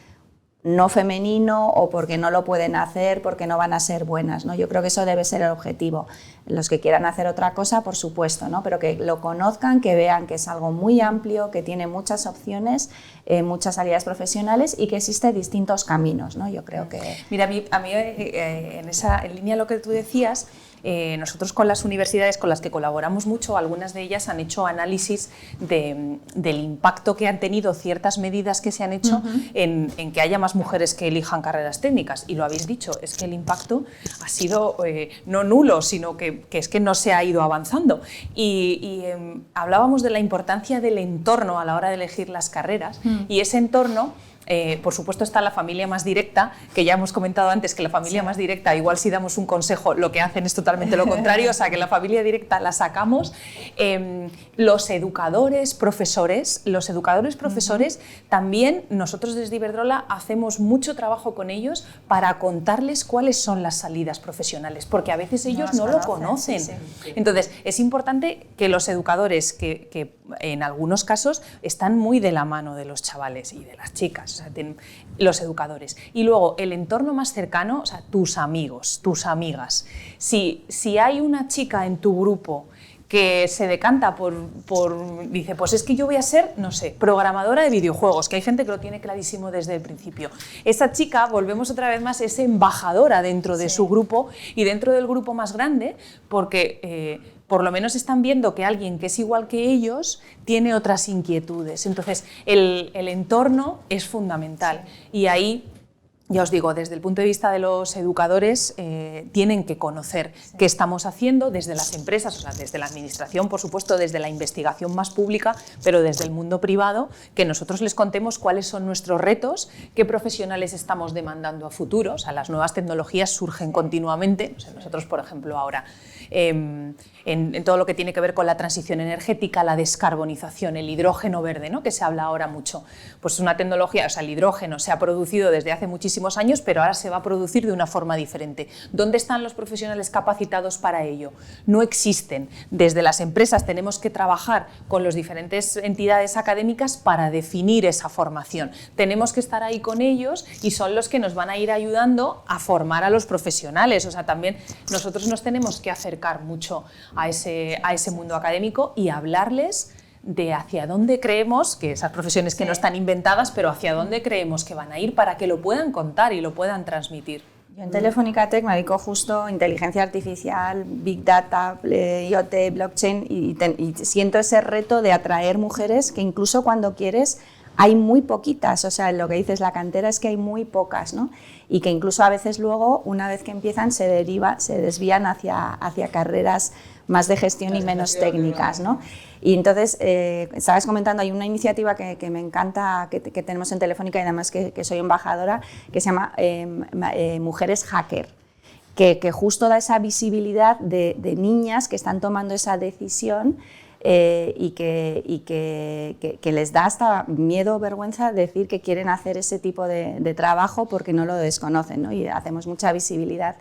no femenino o porque no lo pueden hacer, porque no van a ser buenas, ¿no? Yo creo que eso debe ser el objetivo. Los que quieran hacer otra cosa, por supuesto, ¿no? Pero que lo conozcan, que vean que es algo muy amplio, que tiene muchas opciones, muchas salidas profesionales y que existen distintos caminos, ¿no? Yo creo que...
Mira, a mí en línea a lo que tú decías, nosotros con las universidades con las que colaboramos mucho, algunas de ellas han hecho análisis del impacto que han tenido ciertas medidas que se han hecho en que haya más mujeres que elijan carreras técnicas. Y lo habéis dicho, es que el impacto ha sido no nulo, sino que es que no se ha ido avanzando. Y hablábamos de la importancia del entorno a la hora de elegir las carreras, y ese entorno, por supuesto, está la familia más directa, que ya hemos comentado antes que la familia más directa, igual si damos un consejo, lo que hacen es totalmente lo contrario, o sea, que la familia directa la sacamos. Los educadores, profesores, también nosotros desde Iberdrola hacemos mucho trabajo con ellos para contarles cuáles son las salidas profesionales, porque a veces ellos no lo conocen. Entonces, es importante que los educadores, que en algunos casos están muy de la mano de los chavales y de las chicas, o sea, los educadores. Y luego el entorno más cercano, o sea, tus amigos, tus amigas. Si hay una chica en tu grupo que se decanta dice, pues es que yo voy a ser, no sé, programadora de videojuegos, que hay gente que lo tiene clarísimo desde el principio. Esa chica, volvemos otra vez más, es embajadora dentro de su grupo y dentro del grupo más grande, porque por lo menos están viendo que alguien que es igual que ellos tiene otras inquietudes. Entonces, el entorno es fundamental. Y ahí, ya os digo, desde el punto de vista de los educadores, tienen que conocer qué estamos haciendo desde las empresas, o sea, desde la administración, por supuesto, desde la investigación más pública, pero desde el mundo privado, que nosotros les contemos cuáles son nuestros retos, qué profesionales estamos demandando a futuro. O sea, las nuevas tecnologías surgen continuamente. O sea, nosotros, por ejemplo, ahora, en todo lo que tiene que ver con la transición energética, la descarbonización, el hidrógeno verde, ¿no?, que se habla ahora mucho. Pues es una tecnología, o sea, el hidrógeno se ha producido desde hace muchísimos años, pero ahora se va a producir de una forma diferente. ¿Dónde están los profesionales capacitados para ello? No existen. Desde las empresas tenemos que trabajar con las diferentes entidades académicas para definir esa formación. Tenemos que estar ahí con ellos y son los que nos van a ir ayudando a formar a los profesionales. O sea, también nosotros nos tenemos que acercar mucho a ese mundo académico y hablarles de hacia dónde creemos, que esas profesiones que no están inventadas, pero hacia dónde creemos que van a ir para que lo puedan contar y lo puedan transmitir.
Yo en Telefónica Tech me dedico justo a inteligencia artificial, Big Data, IoT, blockchain, y siento ese reto de atraer mujeres que incluso cuando quieres hay muy poquitas. O sea, lo que dices, la cantera es que hay muy pocas, ¿no? Y que incluso a veces luego, una vez que empiezan, se desvían hacia carreras más de gestión y menos técnicas, ¿no? Y entonces, estabas comentando, hay una iniciativa que me encanta, que tenemos en Telefónica, y además que soy embajadora, que se llama Mujeres Hacker, que justo da esa visibilidad de niñas que están tomando esa decisión, y que les da hasta miedo o vergüenza decir que quieren hacer ese tipo de trabajo porque no lo desconocen, ¿no? Y hacemos mucha visibilidad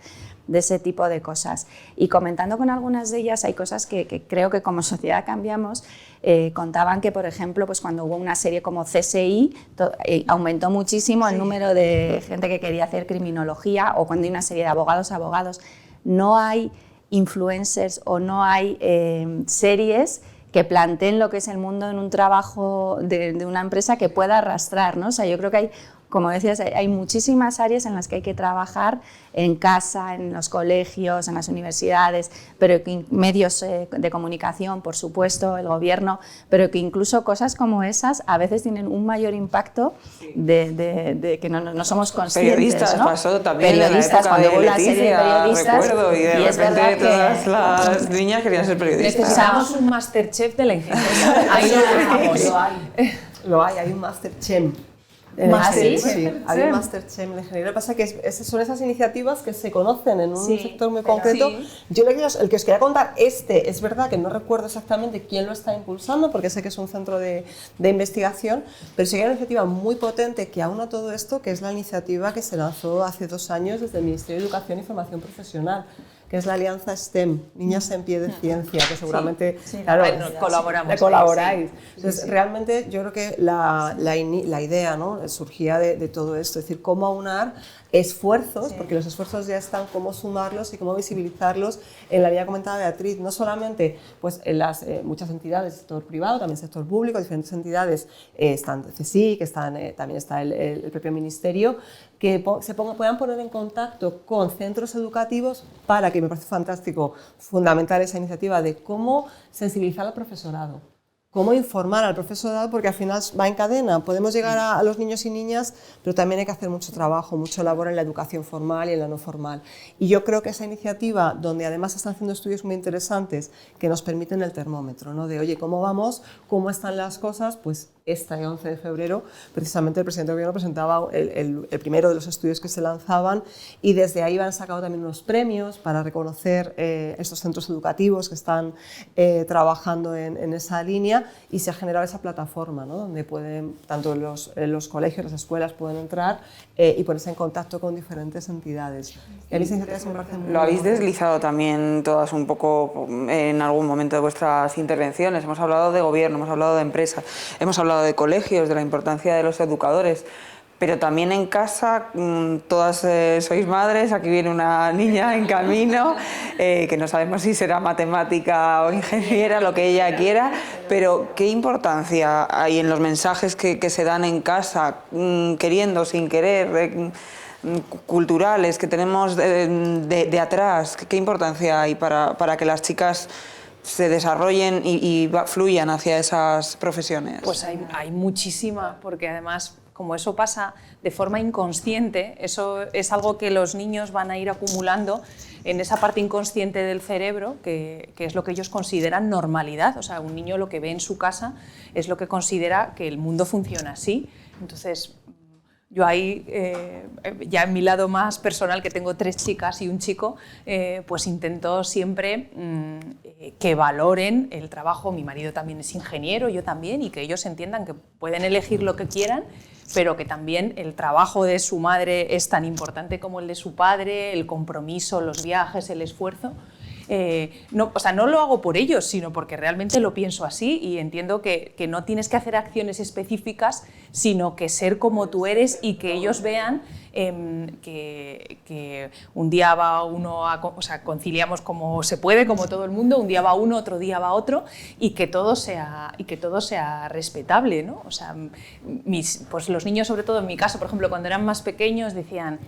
de ese tipo de cosas. Y comentando con algunas de ellas, hay cosas que creo que como sociedad cambiamos. Contaban que, por ejemplo, pues cuando hubo una serie como CSI, aumentó muchísimo el número de gente que quería hacer criminología, o cuando hay una serie de abogados. No hay influencers o no hay series que planteen lo que es el mundo en un trabajo de una empresa que pueda arrastrar, ¿no? O sea, yo creo que hay, como decías, hay muchísimas áreas en las que hay que trabajar, en casa, en los colegios, en las universidades, pero que medios de comunicación, por supuesto, el gobierno, pero que incluso cosas como esas a veces tienen un mayor impacto de que no somos conscientes.
Periodistas, ¿no? Pasó también
periodistas,
en la época
cuando hubo
de
la serie de periodistas,
recuerdo, y de repente todas las niñas querían ser periodistas.
Necesitamos un Masterchef de la ingeniería. Ahí lo dejamos.
Lo hay un Masterchef. Sí, hay un Masterchef en ingeniería. Lo que pasa es que son esas iniciativas que se conocen en un sector muy concreto. Sí. Yo el que os quería contar, es verdad que no recuerdo exactamente quién lo está impulsando, porque sé que es un centro de investigación, pero sí que hay una iniciativa muy potente que aúna todo esto, que es la iniciativa que se lanzó hace 2 años desde el Ministerio de Educación y Formación Profesional, que es la alianza STEM, Niñas en Pie de Ciencia, que seguramente claro, colaboráis. Entonces, realmente yo creo que la idea, ¿no?, surgía de todo esto, es decir, cómo aunar esfuerzos, porque los esfuerzos ya están, cómo sumarlos y cómo visibilizarlos en la vía comentada Beatriz, no solamente pues, en las muchas entidades del sector privado, también sector público, diferentes entidades, están CSIC, que también está el propio ministerio, que puedan poner en contacto con centros educativos para que me parece fantástico, fundamental esa iniciativa de cómo sensibilizar al profesorado. Cómo informar al profesorado, porque al final va en cadena. Podemos llegar a los niños y niñas, pero también hay que hacer mucho trabajo, mucha labor en la educación formal y en la no formal. Y yo creo que esa iniciativa, donde además se están haciendo estudios muy interesantes que nos permiten el termómetro, ¿no? De, oye, ¿cómo vamos? ¿Cómo están las cosas? Pues este 11 de febrero, precisamente el presidente del gobierno presentaba el primero de los estudios que se lanzaban y desde ahí han sacado también unos premios para reconocer estos centros educativos que están trabajando en esa línea y se ha generado esa plataforma, ¿no? Donde pueden, tanto los colegios, las escuelas pueden entrar y ponerse en contacto con diferentes entidades. Y a mí esa iniciativa me parece muy
Lo habéis deslizado también todas un poco en algún momento de vuestras intervenciones. Hemos hablado de gobierno, hemos hablado de empresas, hemos hablado de colegios, de la importancia de los educadores, pero también en casa, todas sois madres, aquí viene una niña en camino, que no sabemos si será matemática o ingeniera, lo que ella quiera, pero ¿qué importancia hay en los mensajes que se dan en casa, queriendo, sin querer, culturales, que tenemos de atrás? ¿Qué importancia hay para que las chicas se desarrollen y fluyan hacia esas profesiones?
Pues hay muchísima, porque además, como eso pasa de forma inconsciente, eso es algo que los niños van a ir acumulando en esa parte inconsciente del cerebro, que es lo que ellos consideran normalidad. O sea, un niño lo que ve en su casa es lo que considera que el mundo funciona así. Entonces, yo ahí, ya en mi lado más personal, que tengo 3 chicas y un chico, pues intento siempre que valoren el trabajo. Mi marido también es ingeniero, yo también, y que ellos entiendan que pueden elegir lo que quieran, pero que también el trabajo de su madre es tan importante como el de su padre, el compromiso, los viajes, el esfuerzo. No, o sea, no lo hago por ellos, sino porque realmente lo pienso así y entiendo que no tienes que hacer acciones específicas, sino que ser como tú eres y que ellos vean que un día va uno, o sea, conciliamos como se puede, como todo el mundo, un día va uno, otro día va otro, y que todo sea respetable, ¿no? O sea, pues los niños, sobre todo en mi caso, por ejemplo, cuando eran más pequeños, decían: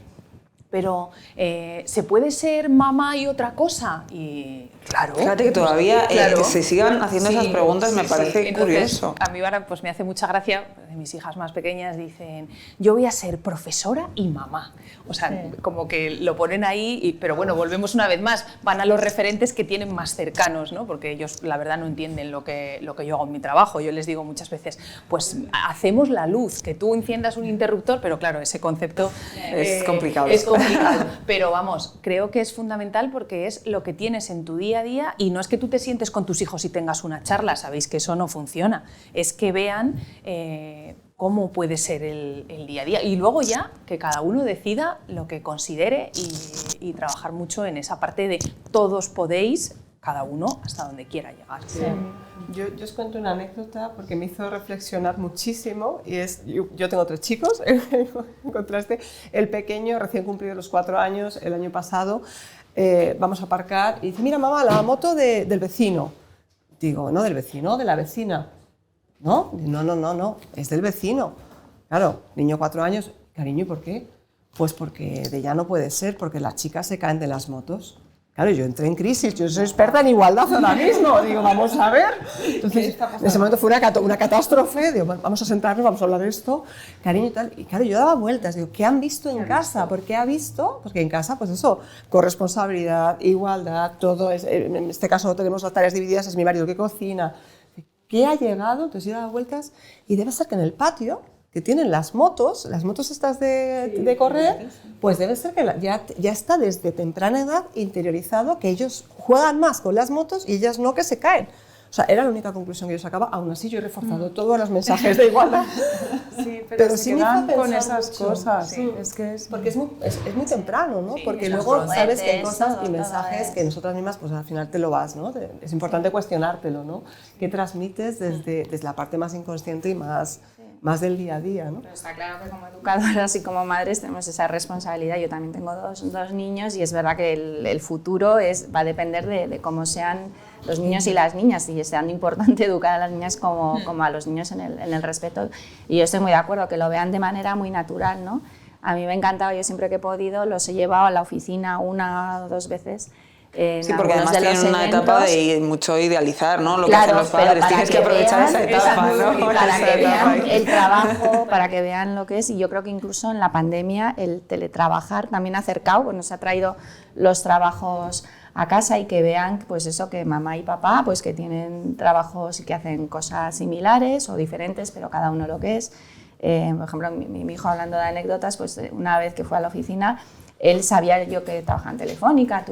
pero ¿se puede ser mamá y otra cosa? Y claro.
Fíjate que todavía
claro,
que se sigan haciendo esas preguntas me parece curioso.
A mí ahora pues me hace mucha gracia, mis hijas más pequeñas dicen: yo voy a ser profesora y mamá. O sea, como que lo ponen ahí, pero bueno, volvemos una vez más, van a los referentes que tienen más cercanos, ¿no? Porque ellos la verdad no entienden lo que yo hago en mi trabajo. Yo les digo muchas veces, pues hacemos la luz, que tú enciendas un interruptor, pero claro, ese concepto
es complicado.
Es complicado, pero vamos, creo que es fundamental porque es lo que tienes en tu día a día, y no es que tú te sientes con tus hijos y tengas una charla, sabéis que eso no funciona, es que vean cómo puede ser el día a día, y luego ya que cada uno decida lo que considere y trabajar mucho en esa parte de todos podéis, cada uno hasta donde quiera llegar.
Sí. Yo os cuento una anécdota porque me hizo reflexionar muchísimo, y es, yo tengo 3 chicos, en contraste, el pequeño recién cumplido los 4 años el año pasado, vamos a aparcar y dice: mira mamá, la moto del vecino. Digo: no, del vecino, de la vecina. No, no, es del vecino. Claro, niño 4 años, cariño, ¿y por qué? Pues porque de ya no puede ser, porque las chicas se caen de las motos. Claro, yo entré en crisis, yo soy experta en igualdad ahora mismo, digo, vamos a ver. Entonces, en ese momento fue una catástrofe, digo, vamos a sentarnos, vamos a hablar de esto, cariño y tal. Y claro, yo daba vueltas, digo, ¿qué han visto en casa? ¿Por qué ha visto? Porque en casa, pues eso, corresponsabilidad, igualdad, todo, en este caso tenemos las tareas divididas, es mi marido el que cocina. ¿Qué ha llegado? Entonces yo daba vueltas y debe ser que en el patio, que tienen las motos estas de correr, pues debe ser que ya está desde temprana edad interiorizado que ellos juegan más con las motos y ellas no, que se caen. O sea, era la única conclusión que yo sacaba. Aún así yo he reforzado todos los mensajes de igualdad.
Sí, pero se
sí me
quedan
hizo
con
pensar
esas
mucho.
cosas.
Sí.
Porque
es muy temprano, ¿no?
Sí,
porque
los
luego sabes que hay
juguetes,
cosas y
todo
mensajes
es.
que nosotras mismas, pues al final te lo vas, ¿no? Es importante cuestionártelo, ¿no? ¿Qué transmites desde la parte más inconsciente y más del día a día, ¿no?
Pero está claro que como educadoras y como madres tenemos esa responsabilidad. Yo también tengo dos niños y es verdad que el futuro va a depender de cómo sean los niños y las niñas, y es tan importante educar a las niñas como a los niños en el respeto. Y yo estoy muy de acuerdo, que lo vean de manera muy natural, ¿no? A mí me ha encantado, yo siempre que he podido los he llevado a la oficina 1 o 2 veces
Sí, porque además tienen una etapa de mucho idealizar, ¿no? Lo
claro,
que hacen los padres, tienes que aprovechar esa etapa, ¿no?
Para que vean el trabajo, para que vean lo que es, y yo creo que incluso en la pandemia el teletrabajar también ha acercado, pues nos ha traído los trabajos a casa y que vean, pues eso, que mamá y papá, pues que tienen trabajos y que hacen cosas similares o diferentes, pero cada uno lo que es. Por ejemplo, mi hijo, hablando de anécdotas, pues una vez que fue a la oficina, él sabía yo que trabajaba en Telefónica,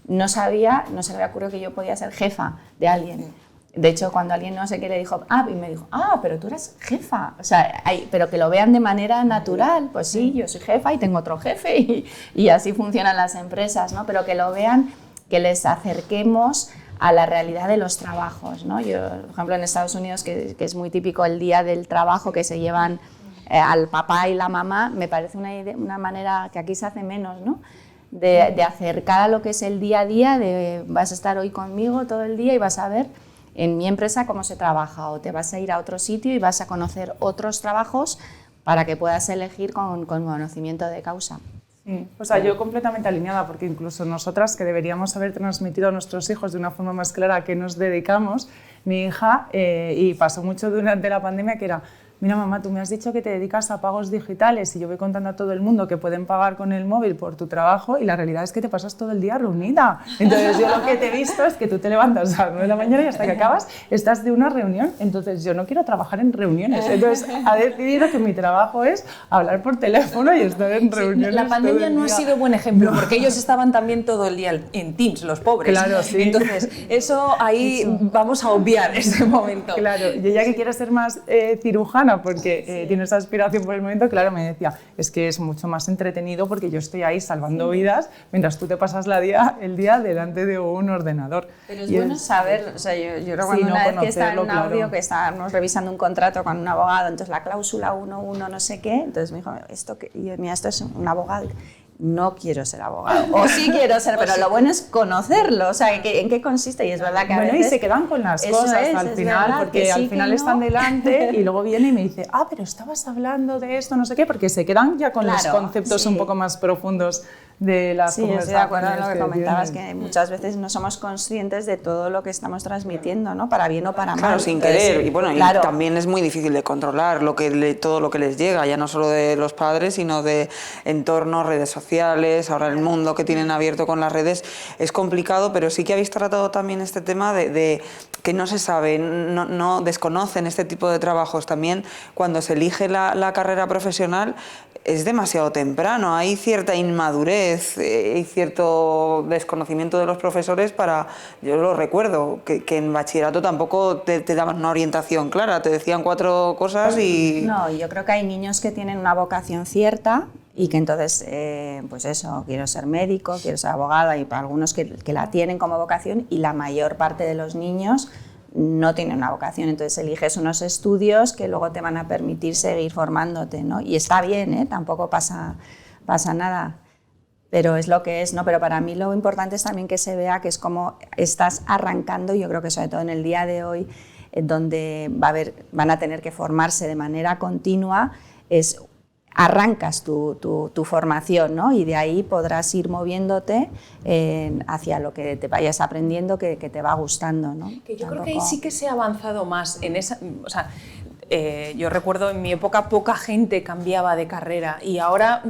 no se le había ocurrido que yo podía ser jefa de alguien. De hecho, cuando alguien no sé qué le dijo, y me dijo, pero tú eres jefa, o sea, pero que lo vean de manera natural, pues sí, yo soy jefa y tengo otro jefe y así funcionan las empresas, ¿no? Pero que lo vean, que les acerquemos a la realidad de los trabajos, ¿no? Yo, por ejemplo, en Estados Unidos, que es muy típico el día del trabajo, que se llevan al papá y la mamá, me parece una manera que aquí se hace menos, ¿no? De acercar a lo que es el día a día, de vas a estar hoy conmigo todo el día y vas a ver en mi empresa cómo se trabaja, o te vas a ir a otro sitio y vas a conocer otros trabajos para que puedas elegir con conocimiento de causa.
Sí, o sea, yo completamente alineada, porque incluso nosotras, que deberíamos haber transmitido a nuestros hijos de una forma más clara a qué nos dedicamos, mi hija, y pasó mucho durante la pandemia, que era: mira, mamá, tú me has dicho que te dedicas a pagos digitales y yo voy contando a todo el mundo que pueden pagar con el móvil por tu trabajo, y la realidad es que te pasas todo el día reunida. Entonces yo lo que te he visto es que tú te levantas a las 9 de la mañana y hasta que acabas estás de una reunión. Entonces yo no quiero trabajar en reuniones. Entonces ha decidido que mi trabajo es hablar por teléfono y estar en reuniones.
La pandemia no ha sido buen ejemplo, porque ellos estaban también todo el día en Teams, los pobres.
Claro, sí.
Entonces eso ahí vamos a obviar ese momento.
Claro, y ella, que quiere ser más cirujana, porque tiene esa aspiración por el momento, claro, me decía, es que es mucho más entretenido porque yo estoy ahí salvando vidas mientras tú te pasas el día delante de un ordenador.
Pero es bueno saber, o sea, yo recuerdo una vez que estaba en un audio, que estábamos revisando un contrato con un abogado, entonces la cláusula 1.1 no sé qué, entonces me dijo, mira, esto es un abogado. No quiero ser abogado, o sí quiero ser, pero lo bueno es conocerlo, o sea, ¿en qué consiste? Y es verdad que a veces...
y se quedan con las cosas al final, porque al final están delante y luego viene y me dice, pero estabas hablando de esto, no sé qué, porque se quedan ya con los conceptos un poco más profundos de las conversaciones.
Estoy de acuerdo en lo que comentabas, que muchas veces no somos conscientes de todo lo que estamos transmitiendo, ¿no? Para bien o para mal.
Claro, sin querer. Y bueno, y también es muy difícil de controlar todo lo que les llega, ya no solo de los padres, sino de entornos, redes sociales, ahora el mundo que tienen abierto con las redes. Es complicado, pero sí que habéis tratado también este tema de que no se sabe, no desconocen este tipo de trabajos. También cuando se elige la carrera profesional es demasiado temprano, hay cierta inmadurez, hay cierto desconocimiento de los profesores yo lo recuerdo, que en bachillerato tampoco te daban una orientación clara, te decían 4 cosas y...
No, yo creo que hay niños que tienen una vocación cierta y que entonces, pues eso, quiero ser médico, quiero ser abogada, y para algunos que la tienen como vocación, y la mayor parte de los niños no tienen una vocación, entonces eliges unos estudios que luego te van a permitir seguir formándote, ¿no? Y está bien, tampoco pasa nada, pero es lo que es, ¿no? Pero para mí lo importante es también que se vea que es como estás arrancando, y yo creo que sobre todo en el día de hoy, donde van a tener que formarse de manera continua, arrancas tu formación, ¿no? Y de ahí podrás ir moviéndote hacia lo que te vayas aprendiendo, que te va gustando, ¿no?
Que yo creo que ahí sí que se ha avanzado más en esa... O sea, yo recuerdo en mi época poca gente cambiaba de carrera, y ahora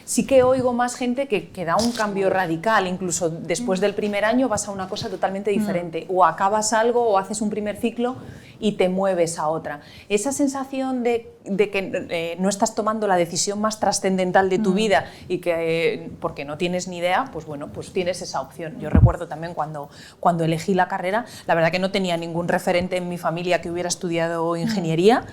sí que oigo más gente que da un cambio radical, incluso después del primer año vas a una cosa totalmente diferente, o acabas algo o haces un primer ciclo y te mueves a otra. Esa sensación de que no estás tomando la decisión más trascendental de tu vida y que porque no tienes ni idea, pues bueno, pues tienes esa opción. Yo recuerdo también cuando elegí la carrera, la verdad que no tenía ningún referente en mi familia que hubiera estudiado ingeniería.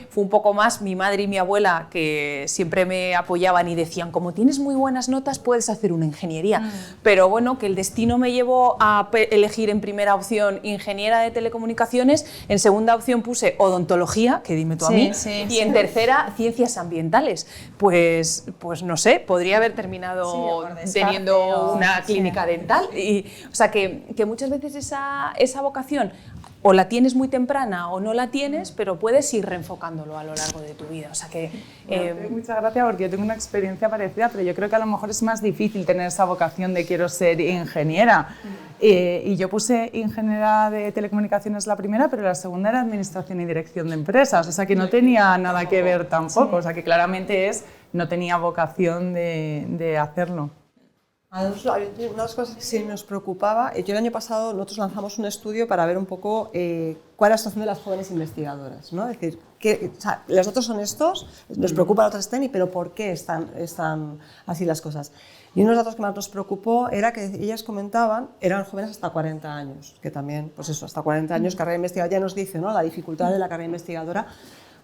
Fue un poco más mi madre y mi abuela, que siempre me apoyaban y decían, como tienes muy buenas notas puedes hacer una ingeniería, pero bueno, que el destino me llevó a elegir en primera opción ingeniera de telecomunicaciones, en segunda opción puse odontología, que dime tú a mí, y en tercera ciencias ambientales. Pues no sé, podría haber terminado teniendo una clínica dental, y, o sea que muchas veces esa vocación o la tienes muy temprana o no la tienes, pero puedes ir reenfocándolo a lo largo de tu vida. O sea que,
muchas gracias, porque yo tengo una experiencia parecida, pero yo creo que a lo mejor es más difícil tener esa vocación de quiero ser ingeniera. Y yo puse ingeniera de telecomunicaciones la primera, pero la segunda era administración y dirección de empresas, o sea que no tenía nada que ver tampoco, o sea que claramente no tenía vocación de hacerlo.
Una de las cosas que sí nos preocupaba, yo el año pasado nosotros lanzamos un estudio para ver un poco cuál es la situación de las jóvenes investigadoras, ¿no? Es decir, o sea, los datos son estos, nos preocupa la otra STEM, pero ¿por qué están así las cosas? Y uno de los datos que más nos preocupó era que ellas comentaban, eran jóvenes hasta 40 años, que también, pues eso, hasta 40 años, carrera investigadora, ya nos dice, ¿no?, la dificultad de la carrera investigadora.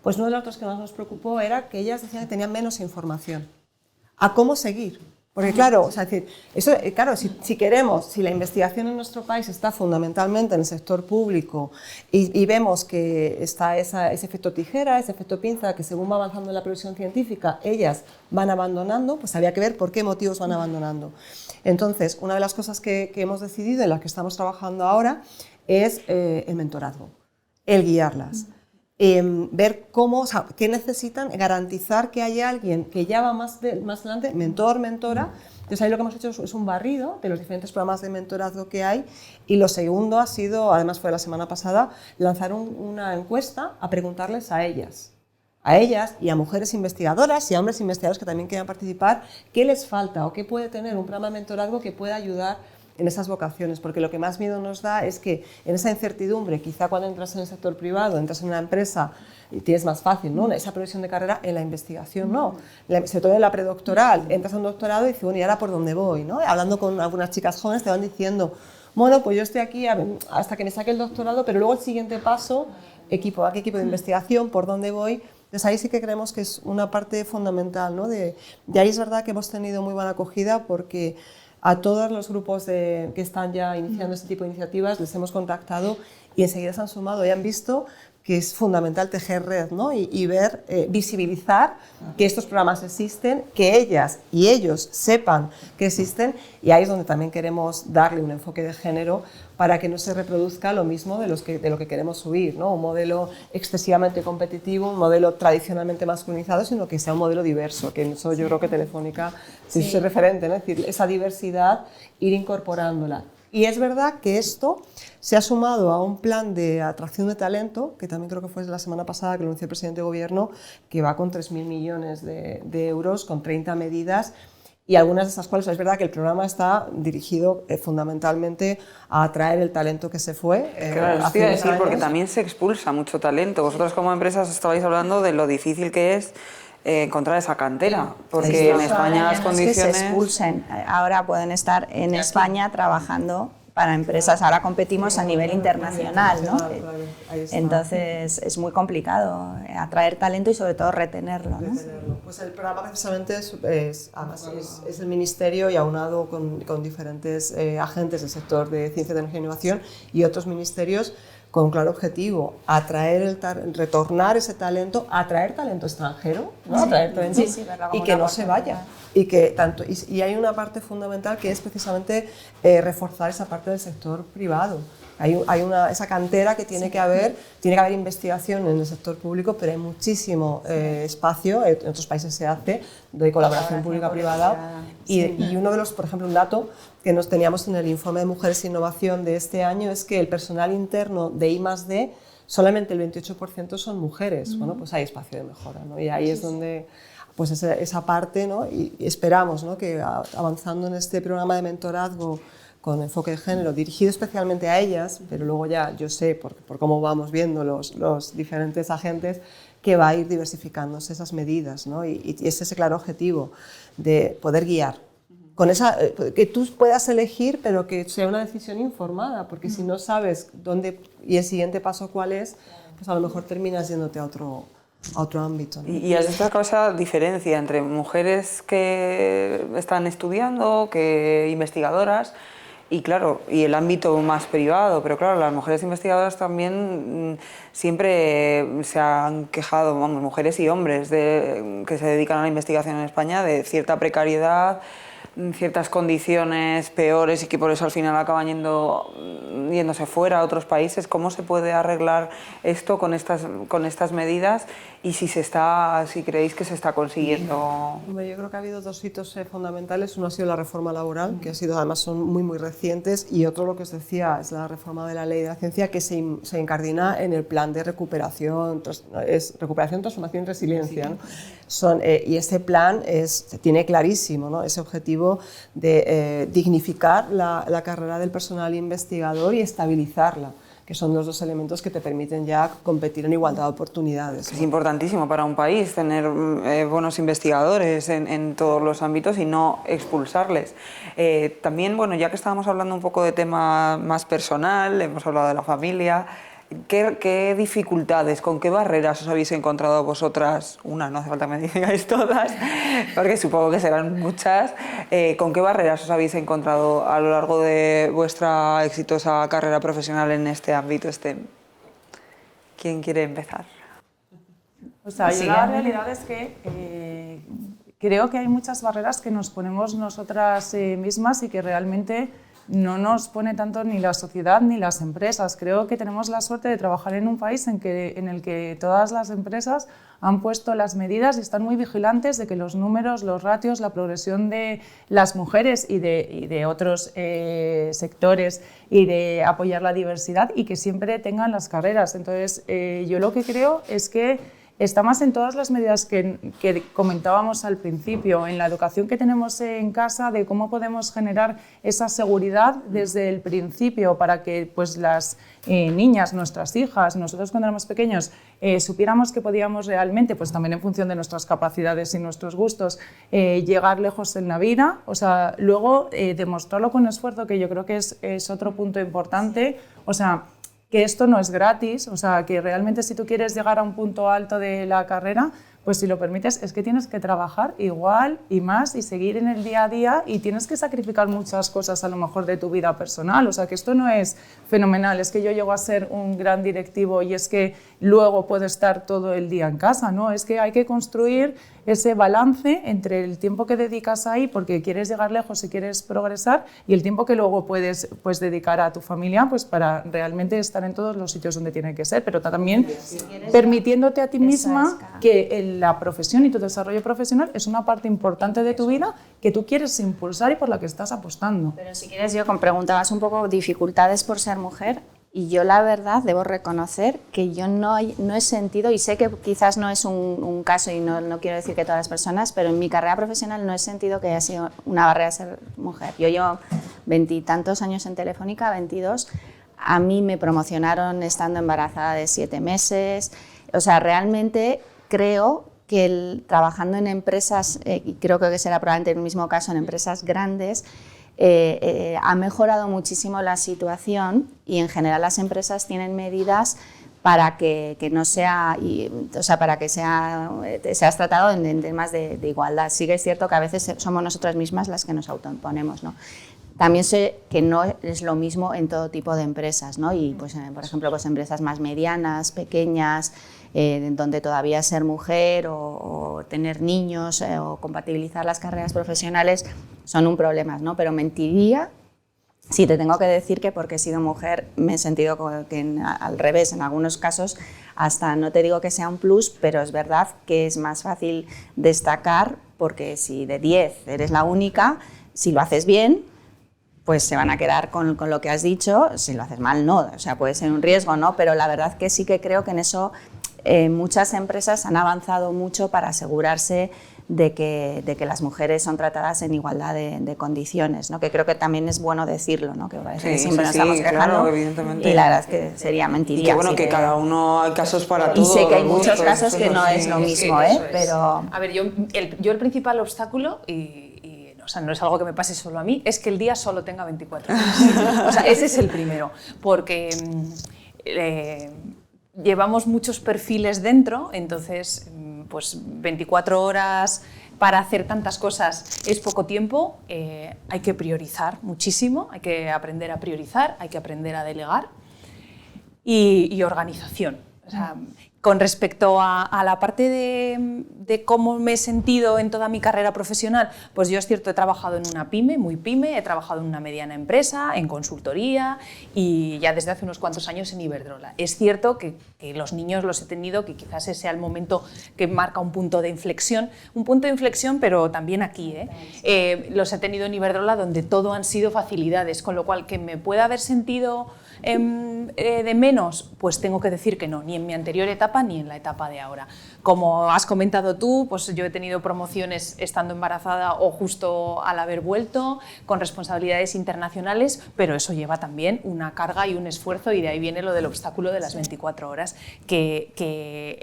Pues uno de los datos que más nos preocupó era que ellas decían que tenían menos información a cómo seguir. Porque claro, o sea, es decir, eso, claro, si queremos, si la investigación en nuestro país está fundamentalmente en el sector público y vemos que está ese efecto tijera, ese efecto pinza, que según va avanzando en la producción científica, ellas van abandonando, pues había que ver por qué motivos van abandonando. Entonces, una de las cosas que hemos decidido, en las que estamos trabajando ahora, es el mentorazgo, el guiarlas. Ver cómo, o sea, qué necesitan, garantizar que hay alguien que ya va más adelante, mentor, mentora. Entonces ahí lo que hemos hecho es un barrido de los diferentes programas de mentorazgo que hay, y lo segundo ha sido, además fue la semana pasada, lanzar una encuesta a preguntarles a ellas y a mujeres investigadoras y a hombres investigadores que también quieran participar, qué les falta o qué puede tener un programa de mentorazgo que pueda ayudar en esas vocaciones, porque lo que más miedo nos da es que en esa incertidumbre, quizá cuando entras en el sector privado, entras en una empresa y tienes más fácil, ¿no?, esa progresión de carrera, en la investigación no, sobre todo en la predoctoral, entras a un doctorado y dices, bueno, ¿y ahora por dónde voy?, ¿no? Hablando con algunas chicas jóvenes te van diciendo, bueno, pues yo estoy aquí hasta que me saque el doctorado, pero luego el siguiente paso, ¿a qué equipo de investigación? ¿Por dónde voy? Entonces ahí sí que creemos que es una parte fundamental, ¿no? De ahí es verdad que hemos tenido muy buena acogida, porque a todos los grupos que están ya iniciando este tipo de iniciativas les hemos contactado y enseguida se han sumado y han visto que es fundamental tejer red, ¿no? y ver, visibilizar que estos programas existen, que ellas y ellos sepan que existen, y ahí es donde también queremos darle un enfoque de género para que no se reproduzca lo mismo de lo que queremos subir, ¿no? Un modelo excesivamente competitivo, un modelo tradicionalmente masculinizado, sino que sea un modelo diverso, que en eso yo creo que Telefónica es referente, ¿no? Es decir, esa diversidad, ir incorporándola. Y es verdad que esto se ha sumado a un plan de atracción de talento, que también creo que fue la semana pasada que lo anunció el presidente de Gobierno, que va con 3.000 millones de euros, con 30 medidas, y algunas de esas cuales es verdad que el programa está dirigido fundamentalmente a atraer el talento que se fue.
Claro, os iba a decir, porque también se expulsa mucho talento. Vosotros como empresas estabais hablando de lo difícil que es encontrar esa cantera, porque en España las condiciones...
Es que se expulsen, ahora pueden estar en España trabajando para empresas, ahora competimos a nivel internacional, ¿no? Entonces es muy complicado atraer talento y sobre todo retenerlo, ¿no?
Pues el programa precisamente es el Ministerio, y aunado con diferentes agentes del sector de ciencia, tecnología e innovación y otros ministerios, con un claro objetivo, retornar ese talento, atraer talento extranjero, ¿no? Atraer talento, y que no se vaya. Y hay una parte fundamental que es precisamente reforzar esa parte del sector privado. Hay esa cantera que tiene que haber investigación en el sector público, pero hay muchísimo espacio, en otros países se hace, de colaboración pública-privada, y uno de los, por ejemplo, un dato que nos teníamos en el informe de Mujeres e Innovación de este año es que el personal interno de I+D, solamente el 28% son mujeres. Bueno, pues hay espacio de mejora, ¿no? Y ahí es donde, pues esa parte, ¿no? Y esperamos, ¿no?, que avanzando en este programa de mentorazgo con enfoque de género, dirigido especialmente a ellas, pero luego ya yo sé, por cómo vamos viendo los diferentes agentes, que va a ir diversificándose esas medidas, ¿no? Y es ese claro objetivo de poder guiar. Con que tú puedas elegir, pero que sea una decisión informada, porque si no sabes dónde y el siguiente paso cuál es, pues a lo mejor terminas yéndote a otro ámbito, ¿no?
Y has destacado esa diferencia entre mujeres que están estudiando, que investigadoras, y claro, y el ámbito más privado, pero claro, las mujeres investigadoras también siempre se han quejado, vamos, mujeres y hombres que se dedican a la investigación en España, de cierta precariedad, ciertas condiciones peores y que por eso al final acaban yéndose fuera a otros países. ¿Cómo se puede arreglar esto con estas medidas y si creéis que se está consiguiendo?
Yo creo que ha habido dos hitos fundamentales. Uno ha sido la reforma laboral, que además son muy recientes, y otro, lo que os decía, es la reforma de la ley de la ciencia, que se incardina en el plan de recuperación, transformación y resiliencia, ¿no? Y ese plan tiene clarísimo, ¿no?, ese objetivo de dignificar la carrera del personal investigador y estabilizarla, que son los dos elementos que te permiten ya competir en igualdad de oportunidades, ¿no?
Es importantísimo para un país tener buenos investigadores en todos los ámbitos y no expulsarles. También, bueno, ya que estábamos hablando un poco de tema más personal, hemos hablado de la familia, ¿qué dificultades, con qué barreras os habéis encontrado vosotras? Una, no hace falta que me digáis todas, porque supongo que serán muchas. ¿Con qué barreras os habéis encontrado a lo largo de vuestra exitosa carrera profesional en este ámbito STEM? ¿Quién quiere empezar?
O sea, yo la realidad es que creo que hay muchas barreras que nos ponemos nosotras mismas y que realmente no nos pone tanto ni la sociedad ni las empresas. Creo que tenemos la suerte de trabajar en un país en el que todas las empresas han puesto las medidas y están muy vigilantes de que los números, los ratios, la progresión de las mujeres y de otros sectores y de apoyar la diversidad y que siempre tengan las carreras. Entonces, yo lo que creo es que está más en todas las medidas que comentábamos al principio, en la educación que tenemos en casa, de cómo podemos generar esa seguridad desde el principio para que pues, las niñas, nuestras hijas, nosotros cuando éramos pequeños, supiéramos que podíamos realmente, pues también en función de nuestras capacidades y nuestros gustos, llegar lejos en la vida. O sea, luego demostrarlo con esfuerzo, que yo creo que es otro punto importante. O sea, que esto no es gratis, o sea, que realmente si tú quieres llegar a un punto alto de la carrera, pues si lo permites, es que tienes que trabajar igual y más y seguir en el día a día y tienes que sacrificar muchas cosas a lo mejor de tu vida personal. O sea, que esto no es fenomenal, es que yo llego a ser un gran directivo y es que luego puedo estar todo el día en casa, ¿no? Es que hay que construir ese balance entre el tiempo que dedicas ahí porque quieres llegar lejos y quieres progresar y el tiempo que luego puedes pues, dedicar a tu familia pues, para realmente estar en todos los sitios donde tiene que ser, pero también permitiéndote a ti misma que la profesión y tu desarrollo profesional es una parte importante de tu vida que tú quieres impulsar y por la que estás apostando.
Pero si quieres, yo preguntabas un poco dificultades por ser mujer. Y yo la verdad debo reconocer que yo no he sentido, y sé que quizás no es un caso y no quiero decir que todas las personas, pero en mi carrera profesional no he sentido que haya sido una barrera ser mujer. Yo llevo 20 y tantos años en Telefónica, 22, a mí me promocionaron estando embarazada de 7 meses, o sea, realmente creo que trabajando en empresas, y creo que será probablemente el mismo caso en empresas grandes, ha mejorado muchísimo la situación y en general las empresas tienen medidas para que no sea, o sea, para que seas tratado en temas de igualdad. Sí que es cierto que a veces somos nosotras mismas las que nos autoimponemos, ¿no? También sé que no es lo mismo en todo tipo de empresas, ¿no? Y pues, por ejemplo, pues empresas más medianas, pequeñas, donde todavía ser mujer o tener niños o compatibilizar las carreras profesionales son un problema, ¿no? Pero mentiría si te tengo que decir que porque he sido mujer me he sentido al revés, en algunos casos hasta no te digo que sea un plus, pero es verdad que es más fácil destacar porque si de 10 eres la única, si lo haces bien, pues se van a quedar con lo que has dicho, si lo haces mal no, o sea, puede ser un riesgo, ¿no? Pero la verdad que sí que creo que en eso muchas empresas han avanzado mucho para asegurarse de que las mujeres son tratadas en igualdad de condiciones, ¿no? Que creo que también es bueno decirlo, ¿no? Que parece que siempre nos estamos quejando,
claro, evidentemente.
Y la verdad es que sería mentira.
Y que bueno, que cada uno hay casos para todo.
Y sé que hay muchos casos que no es lo mismo, pero...
A ver, yo el principal obstáculo, o sea, no es algo que me pase solo a mí, es que el día solo tenga 24 horas. O sea, ese es el primero, porque llevamos muchos perfiles dentro, entonces pues 24 horas para hacer tantas cosas es poco tiempo, hay que priorizar muchísimo, hay que aprender a priorizar, hay que aprender a delegar y organización. O sea, con respecto a la parte de cómo me he sentido en toda mi carrera profesional, pues yo es cierto, he trabajado en una pyme, muy pyme, he trabajado en una mediana empresa, en consultoría y ya desde hace unos cuantos años en Iberdrola. Es cierto que los niños los he tenido, que quizás ese sea el momento que marca un punto de inflexión, pero también aquí. Los he tenido en Iberdrola donde todo han sido facilidades, con lo cual que me pueda haber sentido de menos, pues tengo que decir que no, ni en mi anterior etapa ni en la etapa de ahora. Como has comentado tú, pues yo he tenido promociones estando embarazada o justo al haber vuelto, con responsabilidades internacionales, pero eso lleva también una carga y un esfuerzo, y de ahí viene lo del obstáculo de las 24 horas, que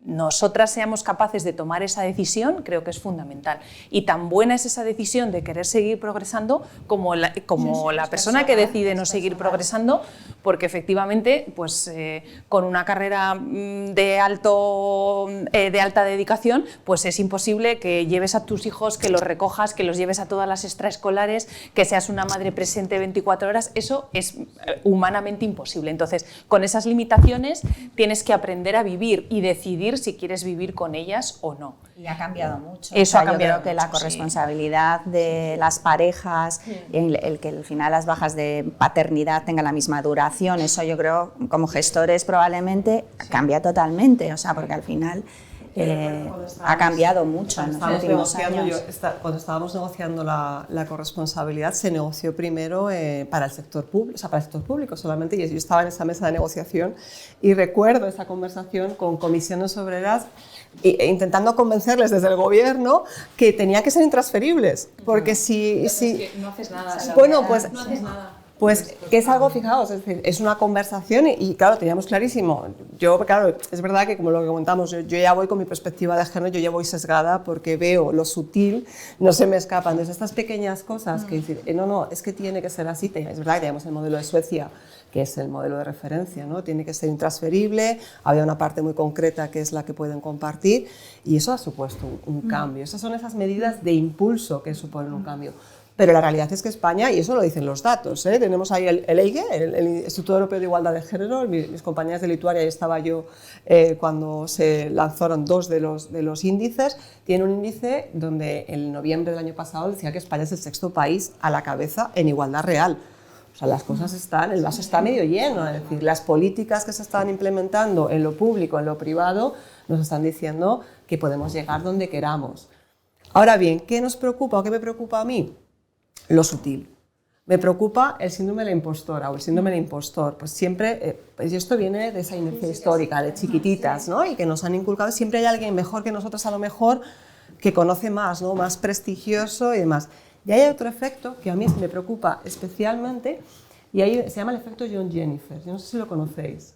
nosotras seamos capaces de tomar esa decisión, creo que es fundamental. Y tan buena es esa decisión de querer seguir progresando como la persona que decide no seguir progresando, porque efectivamente, pues con una carrera de alta dedicación, pues es imposible que lleves a tus hijos, que los recojas, que los lleves a todas las extraescolares, que seas una madre presente 24 horas, eso es humanamente imposible. Entonces, con esas limitaciones tienes que aprender a vivir y decidir si quieres vivir con ellas o no.
Y ha cambiado mucho.
Eso ha
yo
cambiado
creo que
mucho,
la corresponsabilidad de las parejas, el que al final las bajas de paternidad tengan la misma duración, eso yo creo, como gestores probablemente, cambia totalmente, o sea, porque al final ha cambiado mucho en los últimos años.
Cuando estábamos negociando la corresponsabilidad, se negoció primero para el sector público, o sea, para el sector público solamente, y yo estaba en esa mesa de negociación y recuerdo esa conversación con comisiones obreras intentando convencerles desde el gobierno que tenían que ser intransferibles, porque si
no haces nada.
Bueno, pues
no haces nada.
Pues que es algo, fijaos, es decir, es una conversación y claro, teníamos clarísimo. Yo, claro, es verdad que como lo que comentamos, yo ya voy con mi perspectiva de género, yo ya voy sesgada porque veo lo sutil, no se me escapan. Entonces, estas pequeñas cosas que decir, no, es que tiene que ser así. Es verdad que tenemos el modelo de Suecia, que es el modelo de referencia, ¿no? Tiene que ser intransferible, había una parte muy concreta que es la que pueden compartir y eso ha supuesto un cambio. Esas son esas medidas de impulso que suponen un cambio. Pero la realidad es que España, y eso lo dicen los datos, tenemos ahí el EIGE, el Instituto Europeo de Igualdad de Género, mis compañeras de Lituania, ahí estaba yo cuando se lanzaron dos de los índices, tiene un índice donde en noviembre del año pasado decía que España es el 6º país a la cabeza en igualdad real. O sea, las cosas están, el vaso está medio lleno, es decir, las políticas que se están implementando en lo público, en lo privado, nos están diciendo que podemos llegar donde queramos. Ahora bien, ¿qué nos preocupa o qué me preocupa a mí? Lo sutil. Me preocupa el síndrome de la impostora o el síndrome del impostor. Pues siempre, pues esto viene de esa inercia histórica, de chiquititas, ¿no? Y que nos han inculcado, siempre hay alguien mejor que nosotros a lo mejor, que conoce más, ¿no? Más prestigioso y demás. Y hay otro efecto que a mí me preocupa especialmente, y ahí se llama el efecto John Jennifer. Yo no sé si lo conocéis.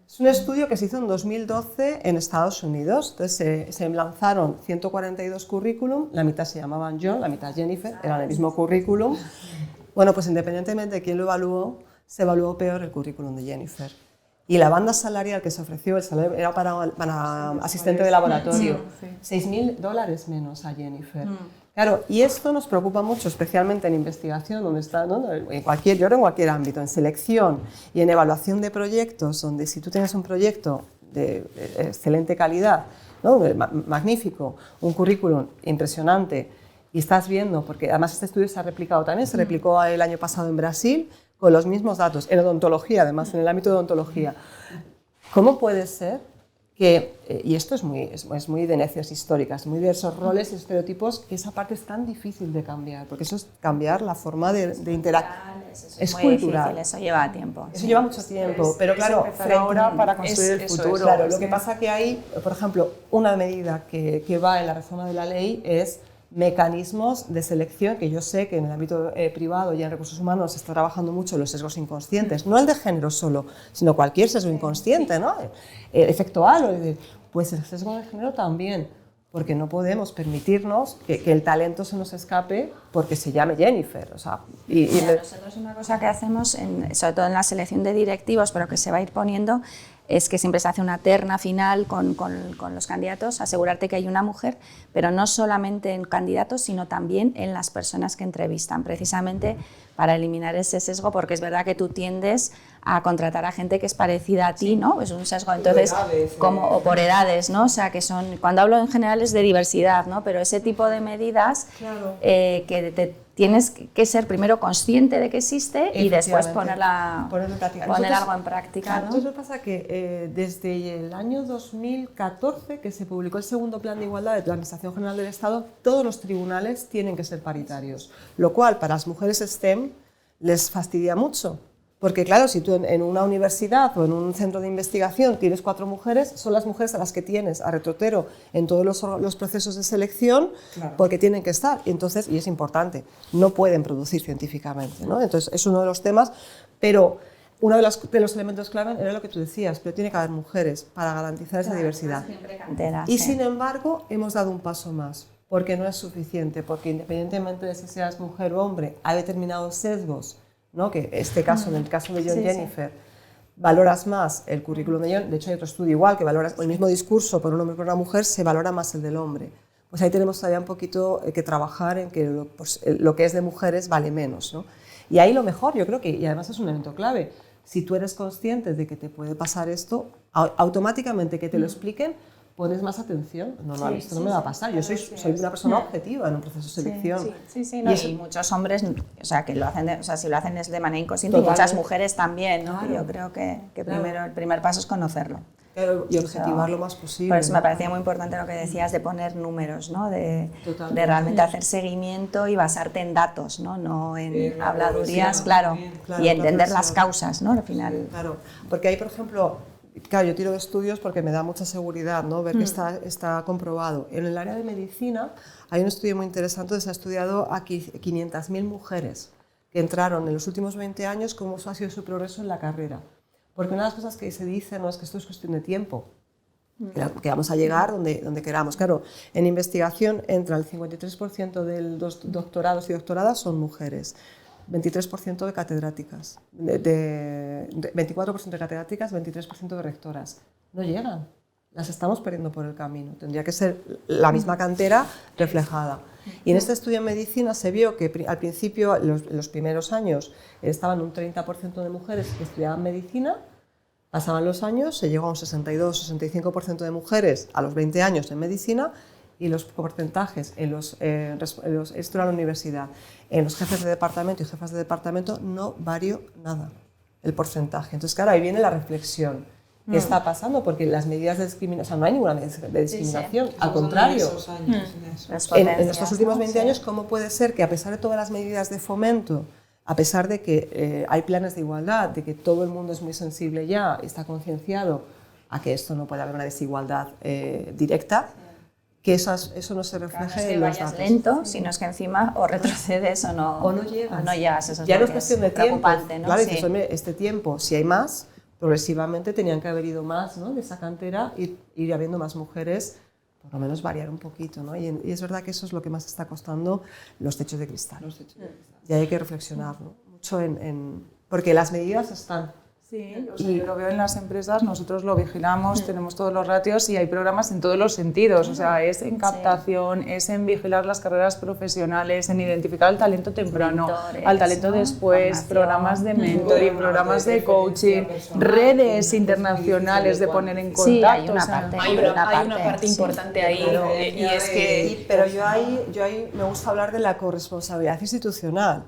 Es un estudio que se hizo en 2012 en Estados Unidos. Entonces se lanzaron 142 currículum, la mitad se llamaban John, la mitad Jennifer, eran el mismo currículum. Bueno, pues independientemente de quién lo evaluó, se evaluó peor el currículum de Jennifer. Y la banda salarial que se ofreció, el salario era para asistente de laboratorio, $6.000 menos a Jennifer. Claro, y esto nos preocupa mucho, especialmente en investigación, donde está, ¿no? Yo creo en cualquier ámbito, en selección y en evaluación de proyectos, donde si tú tienes un proyecto de excelente calidad, ¿no? Magnífico, un currículum impresionante, y estás viendo, porque además este estudio se ha replicado también, se replicó el año pasado en Brasil, con los mismos datos, en odontología, además, en el ámbito de odontología. ¿Cómo puede ser que, y esto es muy de necias históricas, muy de esos roles y estereotipos, que esa parte es tan difícil de cambiar? Porque eso es cambiar la forma de interactuar. Es cultural.
Difícil, eso lleva tiempo.
Eso lleva mucho tiempo, pero claro,
ahora para construir el futuro.
Claro, lo que pasa que hay, por ejemplo, una medida que va en la reforma de la ley es mecanismos de selección, que yo sé que en el ámbito privado y en recursos humanos se está trabajando mucho los sesgos inconscientes, no el de género solo, sino cualquier sesgo inconsciente, ¿no? El efecto halo, pues el sesgo de género también, porque no podemos permitirnos que el talento se nos escape porque se llame Jennifer. O sea,
nosotros una cosa que hacemos, sobre todo en la selección de directivos, pero que se va a ir poniendo, es que siempre se hace una terna final con los candidatos, asegurarte que hay una mujer, pero no solamente en candidatos, sino también en las personas que entrevistan, precisamente para eliminar ese sesgo, porque es verdad que tú tiendes a contratar a gente que es parecida a ti, ¿no? Es un sesgo, entonces, o por edades, ¿no? O sea, que son, cuando hablo en general es de diversidad, ¿no? Pero ese tipo de medidas que tienes que ser primero consciente de que existe y después poner algo en práctica, ¿no?
Entonces, lo que pasa es que desde el año 2014, que se publicó el segundo Plan de Igualdad de la Administración General del Estado, todos los tribunales tienen que ser paritarios, lo cual para las mujeres STEM les fastidia mucho. Porque claro, si tú en una universidad o en un centro de investigación tienes 4 mujeres, son las mujeres a las que tienes a retrotero en todos los procesos de selección, porque tienen que estar. Y entonces, y es importante, no pueden producir científicamente, ¿no? Entonces es uno de los temas, pero uno de los elementos clave era lo que tú decías, pero tiene que haber mujeres para garantizar esa diversidad. Y sin embargo, hemos dado un paso más, porque no es suficiente, porque independientemente de si seas mujer o hombre, hay determinados sesgos, ¿no? Que este caso, en el caso de John Jennifer, valoras más el currículum de John. De hecho, hay otro estudio igual, que valora el mismo discurso por un hombre y por una mujer, se valora más el del hombre. Pues ahí tenemos todavía un poquito que trabajar en que lo que es de mujeres vale menos, ¿no? Y ahí lo mejor, yo creo que, y además es un elemento clave, si tú eres consciente de que te puede pasar esto, automáticamente que te lo expliquen, pones más atención. Esto no me va a pasar. Yo soy una persona objetiva en un proceso de selección.
Y muchos hombres, o sea, que lo hacen, si lo hacen es de manera inconsciente, y muchas mujeres también, ¿no? Claro. Yo creo que primero el primer paso es conocerlo.
Y objetivar lo más posible.
Por eso me parecía muy importante lo que decías de poner números, ¿no? De realmente hacer seguimiento y basarte en datos, no en habladurías, claro, y entender las causas, ¿no? Al final.
Claro, porque hay, por ejemplo, claro, yo tiro de estudios porque me da mucha seguridad, ¿no? Ver que está comprobado. En el área de medicina hay un estudio muy interesante donde se ha estudiado a 500.000 mujeres que entraron en los últimos 20 años, cómo ha sido su progreso en la carrera. Porque una de las cosas que se dice es que esto es cuestión de tiempo, que vamos a llegar donde queramos. Claro, en investigación entra el 53% de los doctorados y doctoradas son mujeres. 23% de catedráticas, 24% de catedráticas, 23% de rectoras. No llegan, las estamos perdiendo por el camino. Tendría que ser la misma cantera reflejada. Y en este estudio en medicina se vio que al principio, en los primeros años, estaban un 30% de mujeres que estudiaban medicina, pasaban los años, se llegó a un 62-65% de mujeres a los 20 años en medicina, y los porcentajes esto era la universidad, en los jefes de departamento y jefas de departamento no varió nada el porcentaje. Entonces, claro, ahí viene la reflexión. ¿Qué está pasando? Porque las medidas de discriminación, o sea, no hay ninguna medida de discriminación, al contrario. En estos últimos 20 años, ¿cómo puede ser que a pesar de todas las medidas de fomento, a pesar de que hay planes de igualdad, de que todo el mundo es muy sensible ya, está concienciado a que esto no puede haber una desigualdad directa, que eso no se refleje en los datos?
Lento, sino es que encima o retrocedes o no llegas. Eso es
ya no es cuestión de tiempo.
¿No?
Claro, dices, este tiempo, si hay más, progresivamente tenían que haber ido más, ¿no? De esa cantera, ir habiendo más mujeres, por lo menos variar un poquito, ¿no? Y es verdad que eso es lo que más está costando los techos de cristal. Y hay que reflexionar, ¿no? Mucho porque las medidas están.
Sí, o sea, yo lo veo en las empresas, nosotros lo vigilamos, tenemos todos los ratios y hay programas en todos los sentidos, o sea, es en captación, es en vigilar las carreras profesionales, en identificar el talento temprano, al talento después, programas de mentoring, programas de coaching, redes internacionales de poner en contacto.
Sí, hay una parte,
hay una parte importante ahí, y es que...
Pero yo ahí me gusta hablar de la corresponsabilidad institucional.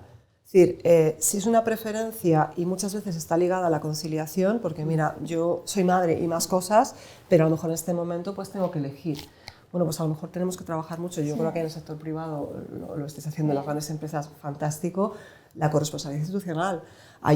Es decir, si es una preferencia y muchas veces está ligada a la conciliación, porque mira, yo soy madre y más cosas, pero a lo mejor en este momento pues tengo que elegir. Bueno, pues a lo mejor tenemos que trabajar mucho. Yo creo que en el sector privado lo estáis haciendo en las grandes empresas, fantástico, la corresponsabilidad institucional.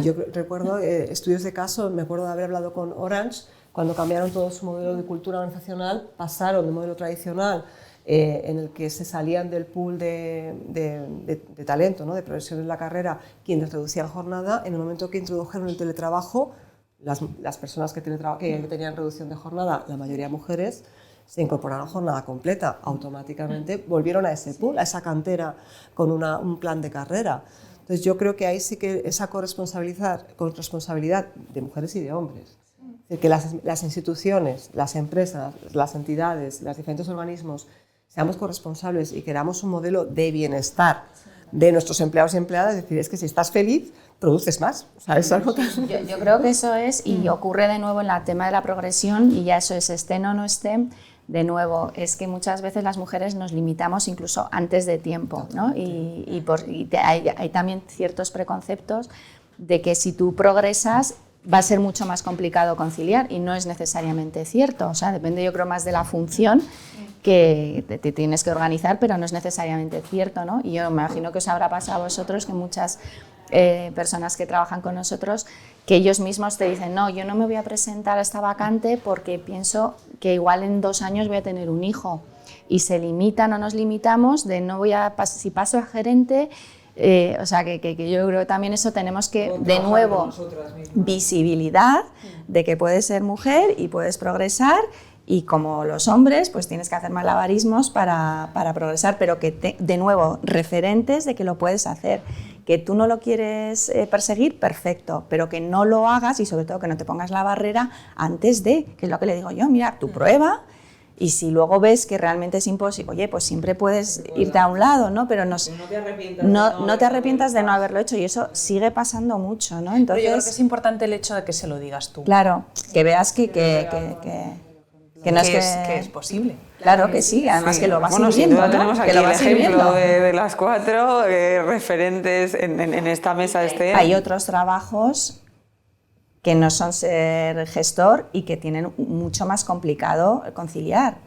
Yo recuerdo estudios de caso, me acuerdo de haber hablado con Orange, cuando cambiaron todo su modelo de cultura organizacional, pasaron del modelo tradicional en el que se salían del pool de talento, ¿no? De progresión en la carrera, quienes reducían jornada. En el momento que introdujeron el teletrabajo, las personas que tenían reducción de jornada, la mayoría mujeres, se incorporaron a jornada completa. Automáticamente volvieron a ese pool, a esa cantera con un plan de carrera. Entonces yo creo que ahí sí que esa corresponsabilidad de mujeres y de hombres. Es decir, que las instituciones, las empresas, las entidades, los diferentes organismos seamos corresponsables y queramos un modelo de bienestar, de nuestros empleados y empleadas, es decir, es que si estás feliz, produces más. O sea, es algo tan...
Yo creo que eso es, y ocurre de nuevo en el tema de la progresión, y ya eso es STEM o no STEM, de nuevo, es que muchas veces las mujeres nos limitamos incluso antes de tiempo, ¿no? Y hay también ciertos preconceptos de que si tú progresas va a ser mucho más complicado conciliar, y no es necesariamente cierto. O sea, depende, yo creo, más de la función que te tienes que organizar, pero no es necesariamente cierto, ¿no? Y yo me imagino que os habrá pasado a vosotros que muchas personas que trabajan con nosotros, que ellos mismos te dicen, no, yo no me voy a presentar a esta vacante porque pienso que igual en 2 años voy a tener un hijo, y se limitan o nos limitamos de no voy a si paso a gerente. O sea, que yo creo que también eso tenemos que, de nuevo, visibilidad de que puedes ser mujer y puedes progresar, y como los hombres, pues tienes que hacer malabarismos para progresar, pero que, de nuevo, referentes de que lo puedes hacer. Que tú no lo quieres perseguir, perfecto, pero que no lo hagas, y sobre todo que no te pongas la barrera antes de, que es lo que le digo yo, mira, tu prueba. Y si luego ves que realmente es imposible, oye, pues siempre puedes irte a un lado, ¿no? Pero no te arrepientas de no haberlo hecho, y eso sigue pasando mucho, ¿no? Entonces,
pero yo creo que es importante el hecho de que se lo digas tú.
Claro, que veas que no es
que es posible.
Claro que sí, además que lo vas
bueno,
viendo,
sin duda
¿no?
tenemos aquí
Que lo
el
vas
ejemplo
viendo.
de las 4 referentes en esta mesa de STEM.
Hay otros trabajos que no son ser gestor y que tienen mucho más complicado conciliar.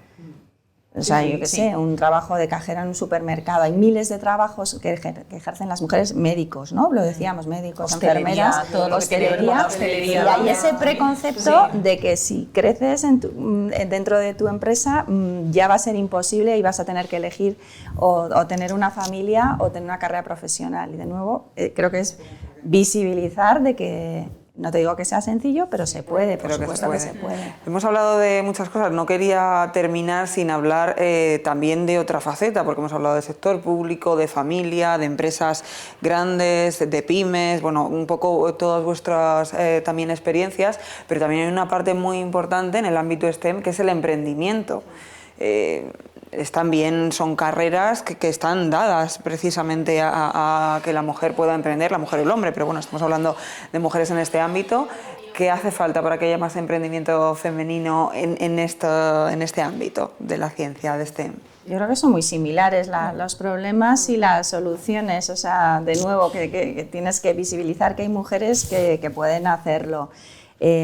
O sea, yo qué sé, un trabajo de cajera en un supermercado. Hay miles de trabajos que ejercen las mujeres, médicos, ¿no? Lo decíamos, médicos,
Hostelería,
enfermeras,
todo lo que tiene que ver con la hostelería.
Y hay ese preconcepto de que si creces dentro de tu empresa ya va a ser imposible y vas a tener que elegir o tener una familia o tener una carrera profesional. Y de nuevo, creo que es visibilizar de que, no te digo que sea sencillo, pero se puede, por supuesto que se puede.
Hemos hablado de muchas cosas, no quería terminar sin hablar también de otra faceta, porque hemos hablado del sector público, de familia, de empresas grandes, de pymes, bueno, un poco todas vuestras también experiencias, pero también hay una parte muy importante en el ámbito STEM, que es el emprendimiento. Son carreras que están dadas precisamente a que la mujer pueda emprender, la mujer o el hombre, pero bueno, estamos hablando de mujeres en este ámbito. ¿Qué hace falta para que haya más emprendimiento femenino en este ámbito de la ciencia, de STEM?
Yo creo que son muy similares los problemas y las soluciones. O sea, de nuevo, que tienes que visibilizar que hay mujeres que pueden hacerlo.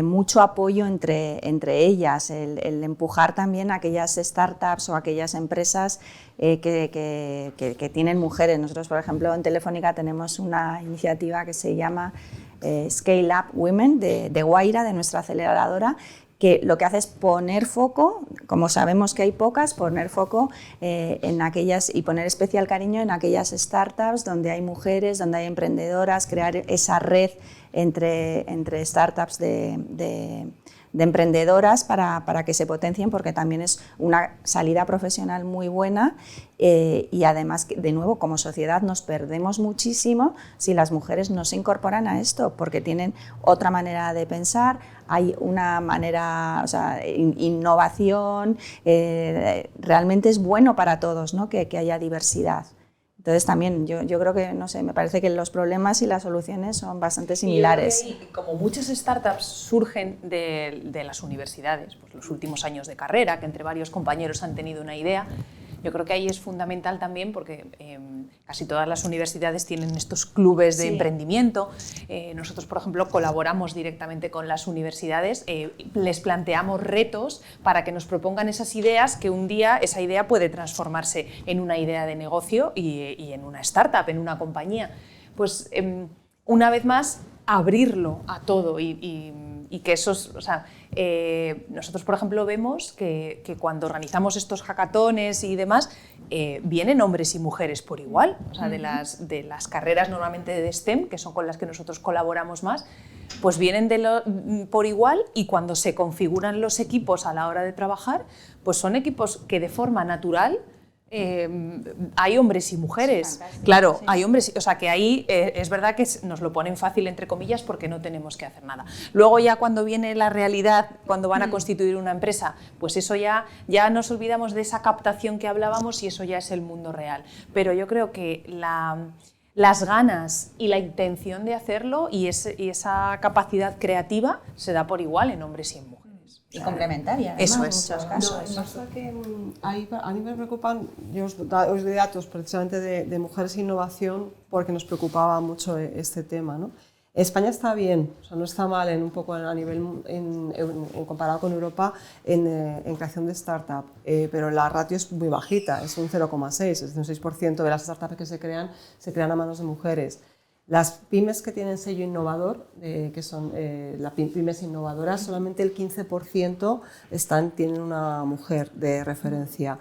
Mucho apoyo entre ellas, el empujar también a aquellas startups o aquellas empresas que tienen mujeres. Nosotros, por ejemplo, en Telefónica tenemos una iniciativa que se llama Scale Up Women, de Guaira, de nuestra aceleradora, que lo que hace es poner foco, como sabemos que hay pocas, poner foco en aquellas y poner especial cariño en aquellas startups donde hay mujeres, donde hay emprendedoras, crear esa red entre startups de emprendedoras para que se potencien, porque también es una salida profesional muy buena y además, de nuevo, como sociedad nos perdemos muchísimo si las mujeres no se incorporan a esto, porque tienen otra manera de pensar, hay una manera, o sea, innovación, realmente es bueno para todos, ¿no? que haya diversidad. Entonces también yo creo que, no sé, me parece que los problemas y las soluciones son bastante similares.
Y como muchas startups surgen de las universidades, pues los últimos años de carrera, que entre varios compañeros han tenido una idea, yo creo que ahí es fundamental también porque casi todas las universidades tienen estos clubes de emprendimiento. Nosotros, por ejemplo, colaboramos directamente con las universidades, les planteamos retos para que nos propongan esas ideas, que un día esa idea puede transformarse en una idea de negocio y en una startup, en una compañía. Pues una vez más, abrirlo a todo y que esos, o sea, nosotros, por ejemplo, vemos que cuando organizamos estos hackatones y demás, vienen hombres y mujeres por igual, o sea, de las carreras normalmente de STEM, que son con las que nosotros colaboramos más, pues vienen por igual, y cuando se configuran los equipos a la hora de trabajar, pues son equipos que de forma natural hay hombres y mujeres.
Sí,
claro,
sí.
hay hombres, o sea que ahí es verdad que nos lo ponen fácil entre comillas porque no tenemos que hacer nada. Luego ya cuando viene la realidad, cuando van a constituir una empresa, pues eso ya nos olvidamos de esa captación que hablábamos y eso ya es el mundo real. Pero yo creo que las ganas y la intención de hacerlo y esa capacidad creativa se da por igual en hombres y en mujeres.
Y complementaria, además,
Eso
en
es.
muchos
No,
casos.
pasa que a mí me preocupan, yo os doy datos precisamente de mujeres e innovación porque nos preocupaba mucho este tema, ¿no? España está bien, o sea, no está mal un poco a nivel comparado con Europa en creación de startup, pero la ratio es muy bajita, es un 0,6, es un 6% de las startups que se crean a manos de mujeres. Las pymes que tienen sello innovador, que son las pymes innovadoras, solamente el 15% tienen una mujer de referencia.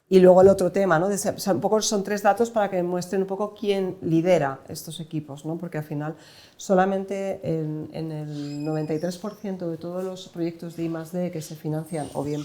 Y luego el otro tema, ¿no? Un poco son 3 datos para que muestren un poco quién lidera estos equipos, ¿no? Porque al final solamente en el 93% de todos los proyectos de I+D que se financian o bien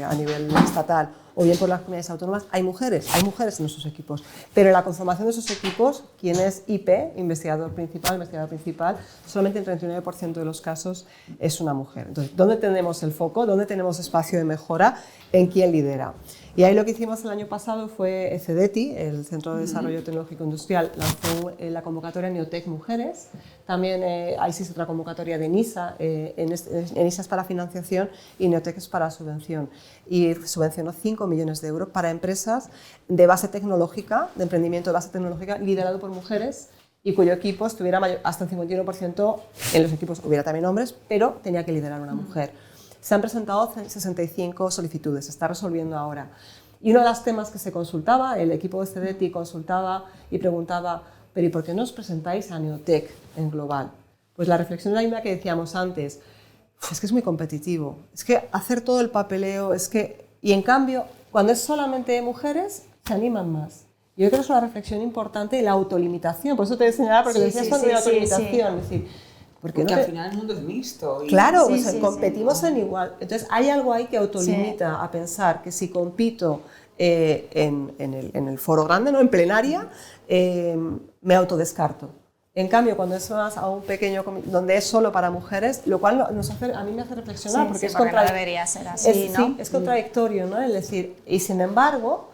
a nivel estatal o bien por las comunidades autónomas, hay mujeres en esos equipos. Pero en la conformación de esos equipos, quien es IP, investigador principal, solamente en 39% de los casos es una mujer. Entonces, ¿dónde tenemos el foco? ¿Dónde tenemos espacio de mejora? ¿En quién lidera? Y ahí lo que hicimos el año pasado fue CEDETI, el Centro de Desarrollo Tecnológico Industrial, lanzó la convocatoria Neotec Mujeres. También ahí sí es otra convocatoria de NISA, NISA es para financiación y Neotec es para subvención. Y subvencionó 5 millones de euros para empresas de base tecnológica, de emprendimiento de base tecnológica, liderado por mujeres y cuyo equipo estuviera hasta el 51%, en los equipos hubiera también hombres, pero tenía que liderar una mujer. Se han presentado 65 solicitudes, se está resolviendo ahora. Y uno de los temas que se consultaba, el equipo de CEDETI consultaba y preguntaba, pero ¿y por qué no os presentáis a Neotec en global? Pues la reflexión era la misma que decíamos antes, es que es muy competitivo, es que hacer todo el papeleo, y en cambio, cuando es solamente mujeres, se animan más. Yo creo que es una reflexión importante y la autolimitación, por eso te señalaba, porque decías sobre la autolimitación, es decir,
porque al final el mundo es mixto.
Claro, competimos en igual. Entonces hay algo ahí que autolimita a pensar que si compito en el foro grande, ¿no? En plenaria, me autodescarto. En cambio, cuando es más a un pequeño donde es solo para mujeres, lo cual a mí me hace reflexionar, porque
porque no debería ser así, ¿no?
Sí, es contradictorio, ¿no? Es decir, y sin embargo,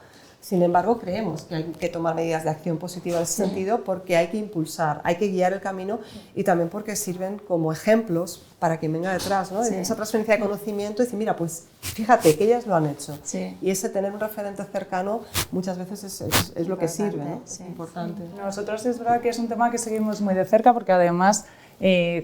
creemos que hay que tomar medidas de acción positiva en ese sentido porque hay que impulsar, hay que guiar el camino y también porque sirven como ejemplos para quien venga detrás, ¿no? En esa transferencia de conocimiento y decir, mira, pues fíjate que ellas lo han hecho. Sí. Y ese tener un referente cercano muchas veces es lo que sirve, ¿no?
Sí.
Es importante.
Nosotros es verdad que es un tema que seguimos muy de cerca porque además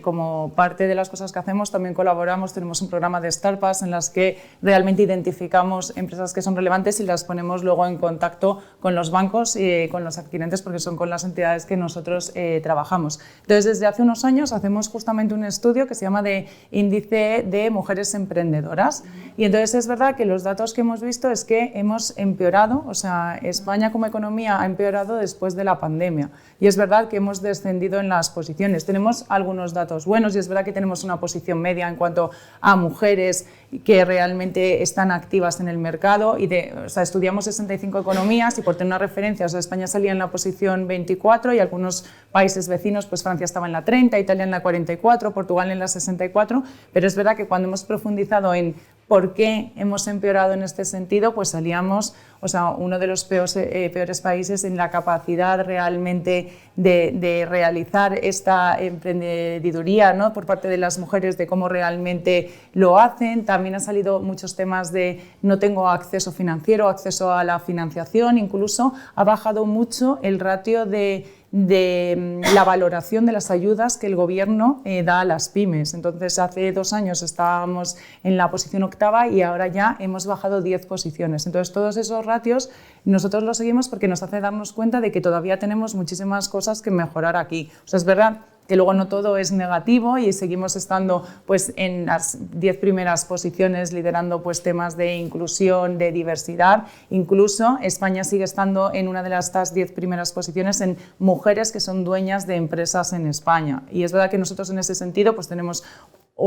como parte de las cosas que hacemos también colaboramos, tenemos un programa de startups en las que realmente identificamos empresas que son relevantes y las ponemos luego en contacto con los bancos y con los adquirentes porque son con las entidades que nosotros trabajamos. Entonces desde hace unos años hacemos justamente un estudio que se llama de Índice de Mujeres Emprendedoras y entonces es verdad que los datos que hemos visto es que hemos empeorado, o sea, España como economía ha empeorado después de la pandemia y es verdad que hemos descendido en las posiciones. Tenemos algunos datos buenos y es verdad que tenemos una posición media en cuanto a mujeres que realmente están activas en el mercado y o sea, estudiamos 65 economías y por tener una referencia, o sea, España salía en la posición 24 y algunos países vecinos, pues Francia estaba en la 30, Italia en la 44, Portugal en la 64, pero es verdad que cuando hemos profundizado en por qué hemos empeorado en este sentido, pues salíamos, o sea, uno de los peores países en la capacidad realmente de realizar esta emprendeduría, ¿no? Por parte de las mujeres, de cómo realmente lo hacen. También han salido muchos temas de no tengo acceso financiero, acceso a la financiación, incluso ha bajado mucho el ratio de la valoración de las ayudas que el gobierno da a las pymes. Entonces, hace 2 años estábamos en la posición 8ª y ahora ya hemos bajado 10 posiciones. Entonces, todos esos ratios nosotros los seguimos porque nos hace darnos cuenta de que todavía tenemos muchísimas cosas que mejorar aquí. O sea, es verdad que luego no todo es negativo y seguimos estando pues, en las 10 primeras posiciones liderando pues, temas de inclusión, de diversidad. Incluso España sigue estando en una de estas 10 primeras posiciones en mujeres que son dueñas de empresas en España. Y es verdad que nosotros en ese sentido pues, tenemos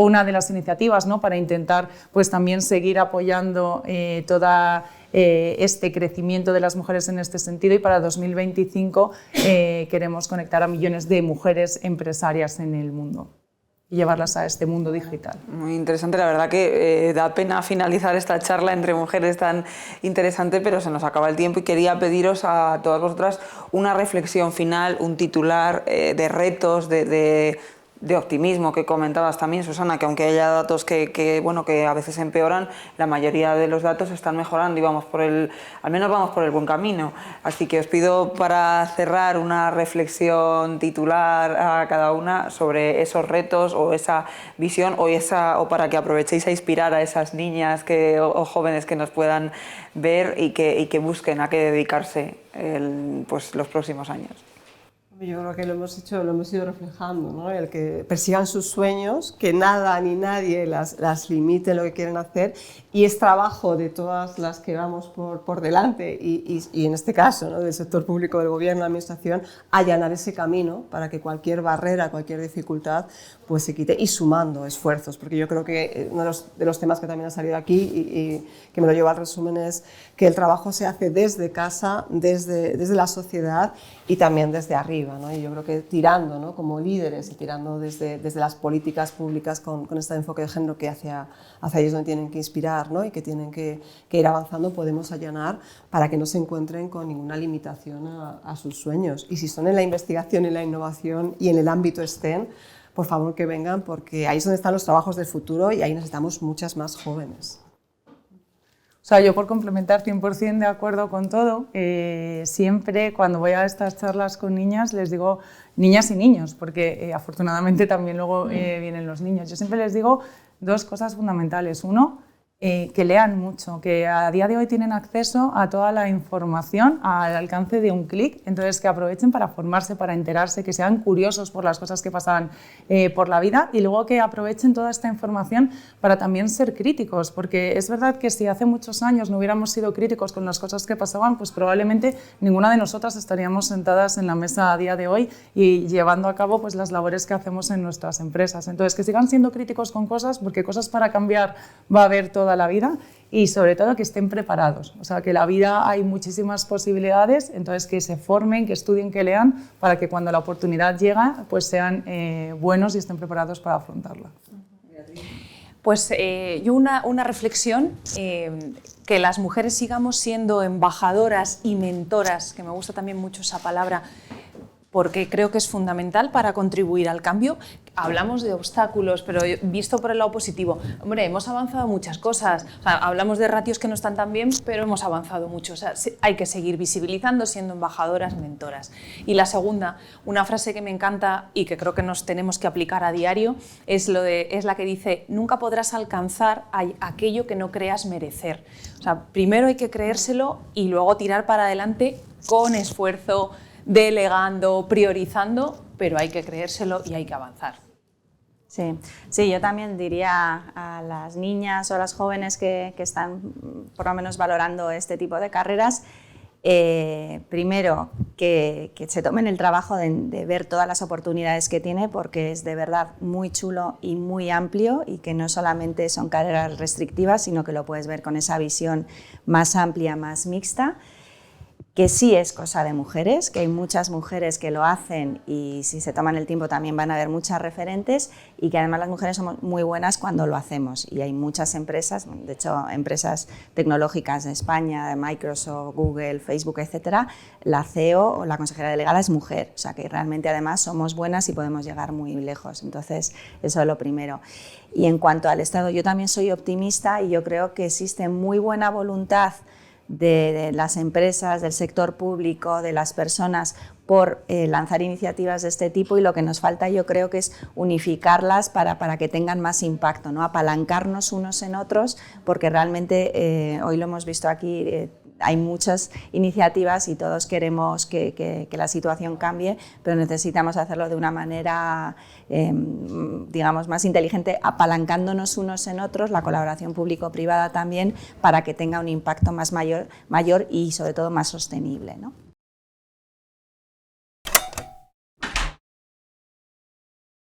una de las iniciativas, ¿no?, para intentar pues también seguir apoyando toda este crecimiento de las mujeres en este sentido, y para 2025 queremos conectar a millones de mujeres empresarias en el mundo y llevarlas a este mundo digital.
Muy interesante, la verdad que da pena finalizar esta charla entre mujeres tan interesante, pero se nos acaba el tiempo y quería pediros a todas vosotras una reflexión final, un titular de retos, de optimismo que comentabas también, Susana, que aunque haya datos que a veces empeoran, la mayoría de los datos están mejorando y al menos vamos por el buen camino. Así que os pido para cerrar una reflexión titular a cada una sobre esos retos o esa visión o para que aprovechéis a inspirar a esas niñas o jóvenes que nos puedan ver y que busquen a qué dedicarse los próximos años.
Yo creo que lo hemos ido reflejando, ¿no? El que persigan sus sueños, que nada ni nadie las limite en lo que quieren hacer, y es trabajo de todas las que vamos por delante y en este caso, ¿no?, del sector público, del gobierno, de la administración, allanar ese camino para que cualquier barrera, cualquier dificultad pues se quite, y sumando esfuerzos, porque yo creo que uno de los temas que también ha salido aquí y que me lo llevo al resumen es que el trabajo se hace desde casa, desde la sociedad y también desde arriba, ¿no? Y yo creo que tirando, ¿no?, como líderes y tirando desde las políticas públicas con este enfoque de género que hacia ellos donde tienen que inspirar, ¿no?, y que tienen que ir avanzando, podemos allanar para que no se encuentren con ninguna limitación a sus sueños. Y si son en la investigación, en la innovación y en el ámbito STEM, por favor que vengan, porque ahí es donde están los trabajos del futuro y ahí necesitamos muchas más jóvenes.
O sea, yo por complementar 100% de acuerdo con todo, siempre cuando voy a estas charlas con niñas les digo niñas y niños, porque afortunadamente también luego vienen los niños. Yo siempre les digo dos cosas fundamentales. Uno, que lean mucho, que a día de hoy tienen acceso a toda la información al alcance de un clic, entonces que aprovechen para formarse, para enterarse, que sean curiosos por las cosas que pasan por la vida, y luego que aprovechen toda esta información para también ser críticos, porque es verdad que si hace muchos años no hubiéramos sido críticos con las cosas que pasaban, pues probablemente ninguna de nosotras estaríamos sentadas en la mesa a día de hoy y llevando a cabo pues las labores que hacemos en nuestras empresas. Entonces que sigan siendo críticos con cosas, porque cosas para cambiar va a haber toda la vida, y sobre todo que estén preparados, o sea, que la vida hay muchísimas posibilidades, entonces que se formen, que estudien, que lean, para que cuando la oportunidad llega pues sean buenos y estén preparados para afrontarla.
Pues yo una reflexión, que las mujeres sigamos siendo embajadoras y mentoras, que me gusta también mucho esa palabra, porque creo que es fundamental para contribuir al cambio. Hablamos de obstáculos, pero visto por el lado positivo, hombre, hemos avanzado muchas cosas. O sea, hablamos de ratios que no están tan bien, pero hemos avanzado mucho. O sea, hay que seguir visibilizando, siendo embajadoras, mentoras. Y la segunda, una frase que me encanta y que creo que nos tenemos que aplicar a diario, es la que dice: nunca podrás alcanzar aquello que no creas merecer. O sea, primero hay que creérselo y luego tirar para adelante con esfuerzo, delegando, priorizando, pero hay que creérselo y hay que avanzar.
Sí, yo también diría a las niñas o a las jóvenes que están por lo menos valorando este tipo de carreras, primero que se tomen el trabajo de ver todas las oportunidades que tiene, porque es de verdad muy chulo y muy amplio, y que no solamente son carreras restrictivas, sino que lo puedes ver con esa visión más amplia, más mixta. Que sí es cosa de mujeres, que hay muchas mujeres que lo hacen y si se toman el tiempo también van a haber muchas referentes, y que además las mujeres somos muy buenas cuando lo hacemos, y hay muchas empresas, de hecho empresas tecnológicas de España, de Microsoft, Google, Facebook, etcétera, la CEO o la consejera delegada es mujer, o sea que realmente además somos buenas y podemos llegar muy lejos, entonces eso es lo primero. Y en cuanto al Estado, yo también soy optimista y yo creo que existe muy buena voluntad de las empresas, del sector público, de las personas por lanzar iniciativas de este tipo, y lo que nos falta yo creo que es unificarlas para que tengan más impacto, ¿no? Apalancarnos unos en otros, porque realmente hoy lo hemos visto aquí, hay muchas iniciativas y todos queremos que la situación cambie, pero necesitamos hacerlo de una manera digamos más inteligente, apalancándonos unos en otros, la colaboración público-privada también, para que tenga un impacto más mayor y sobre todo más sostenible, ¿no?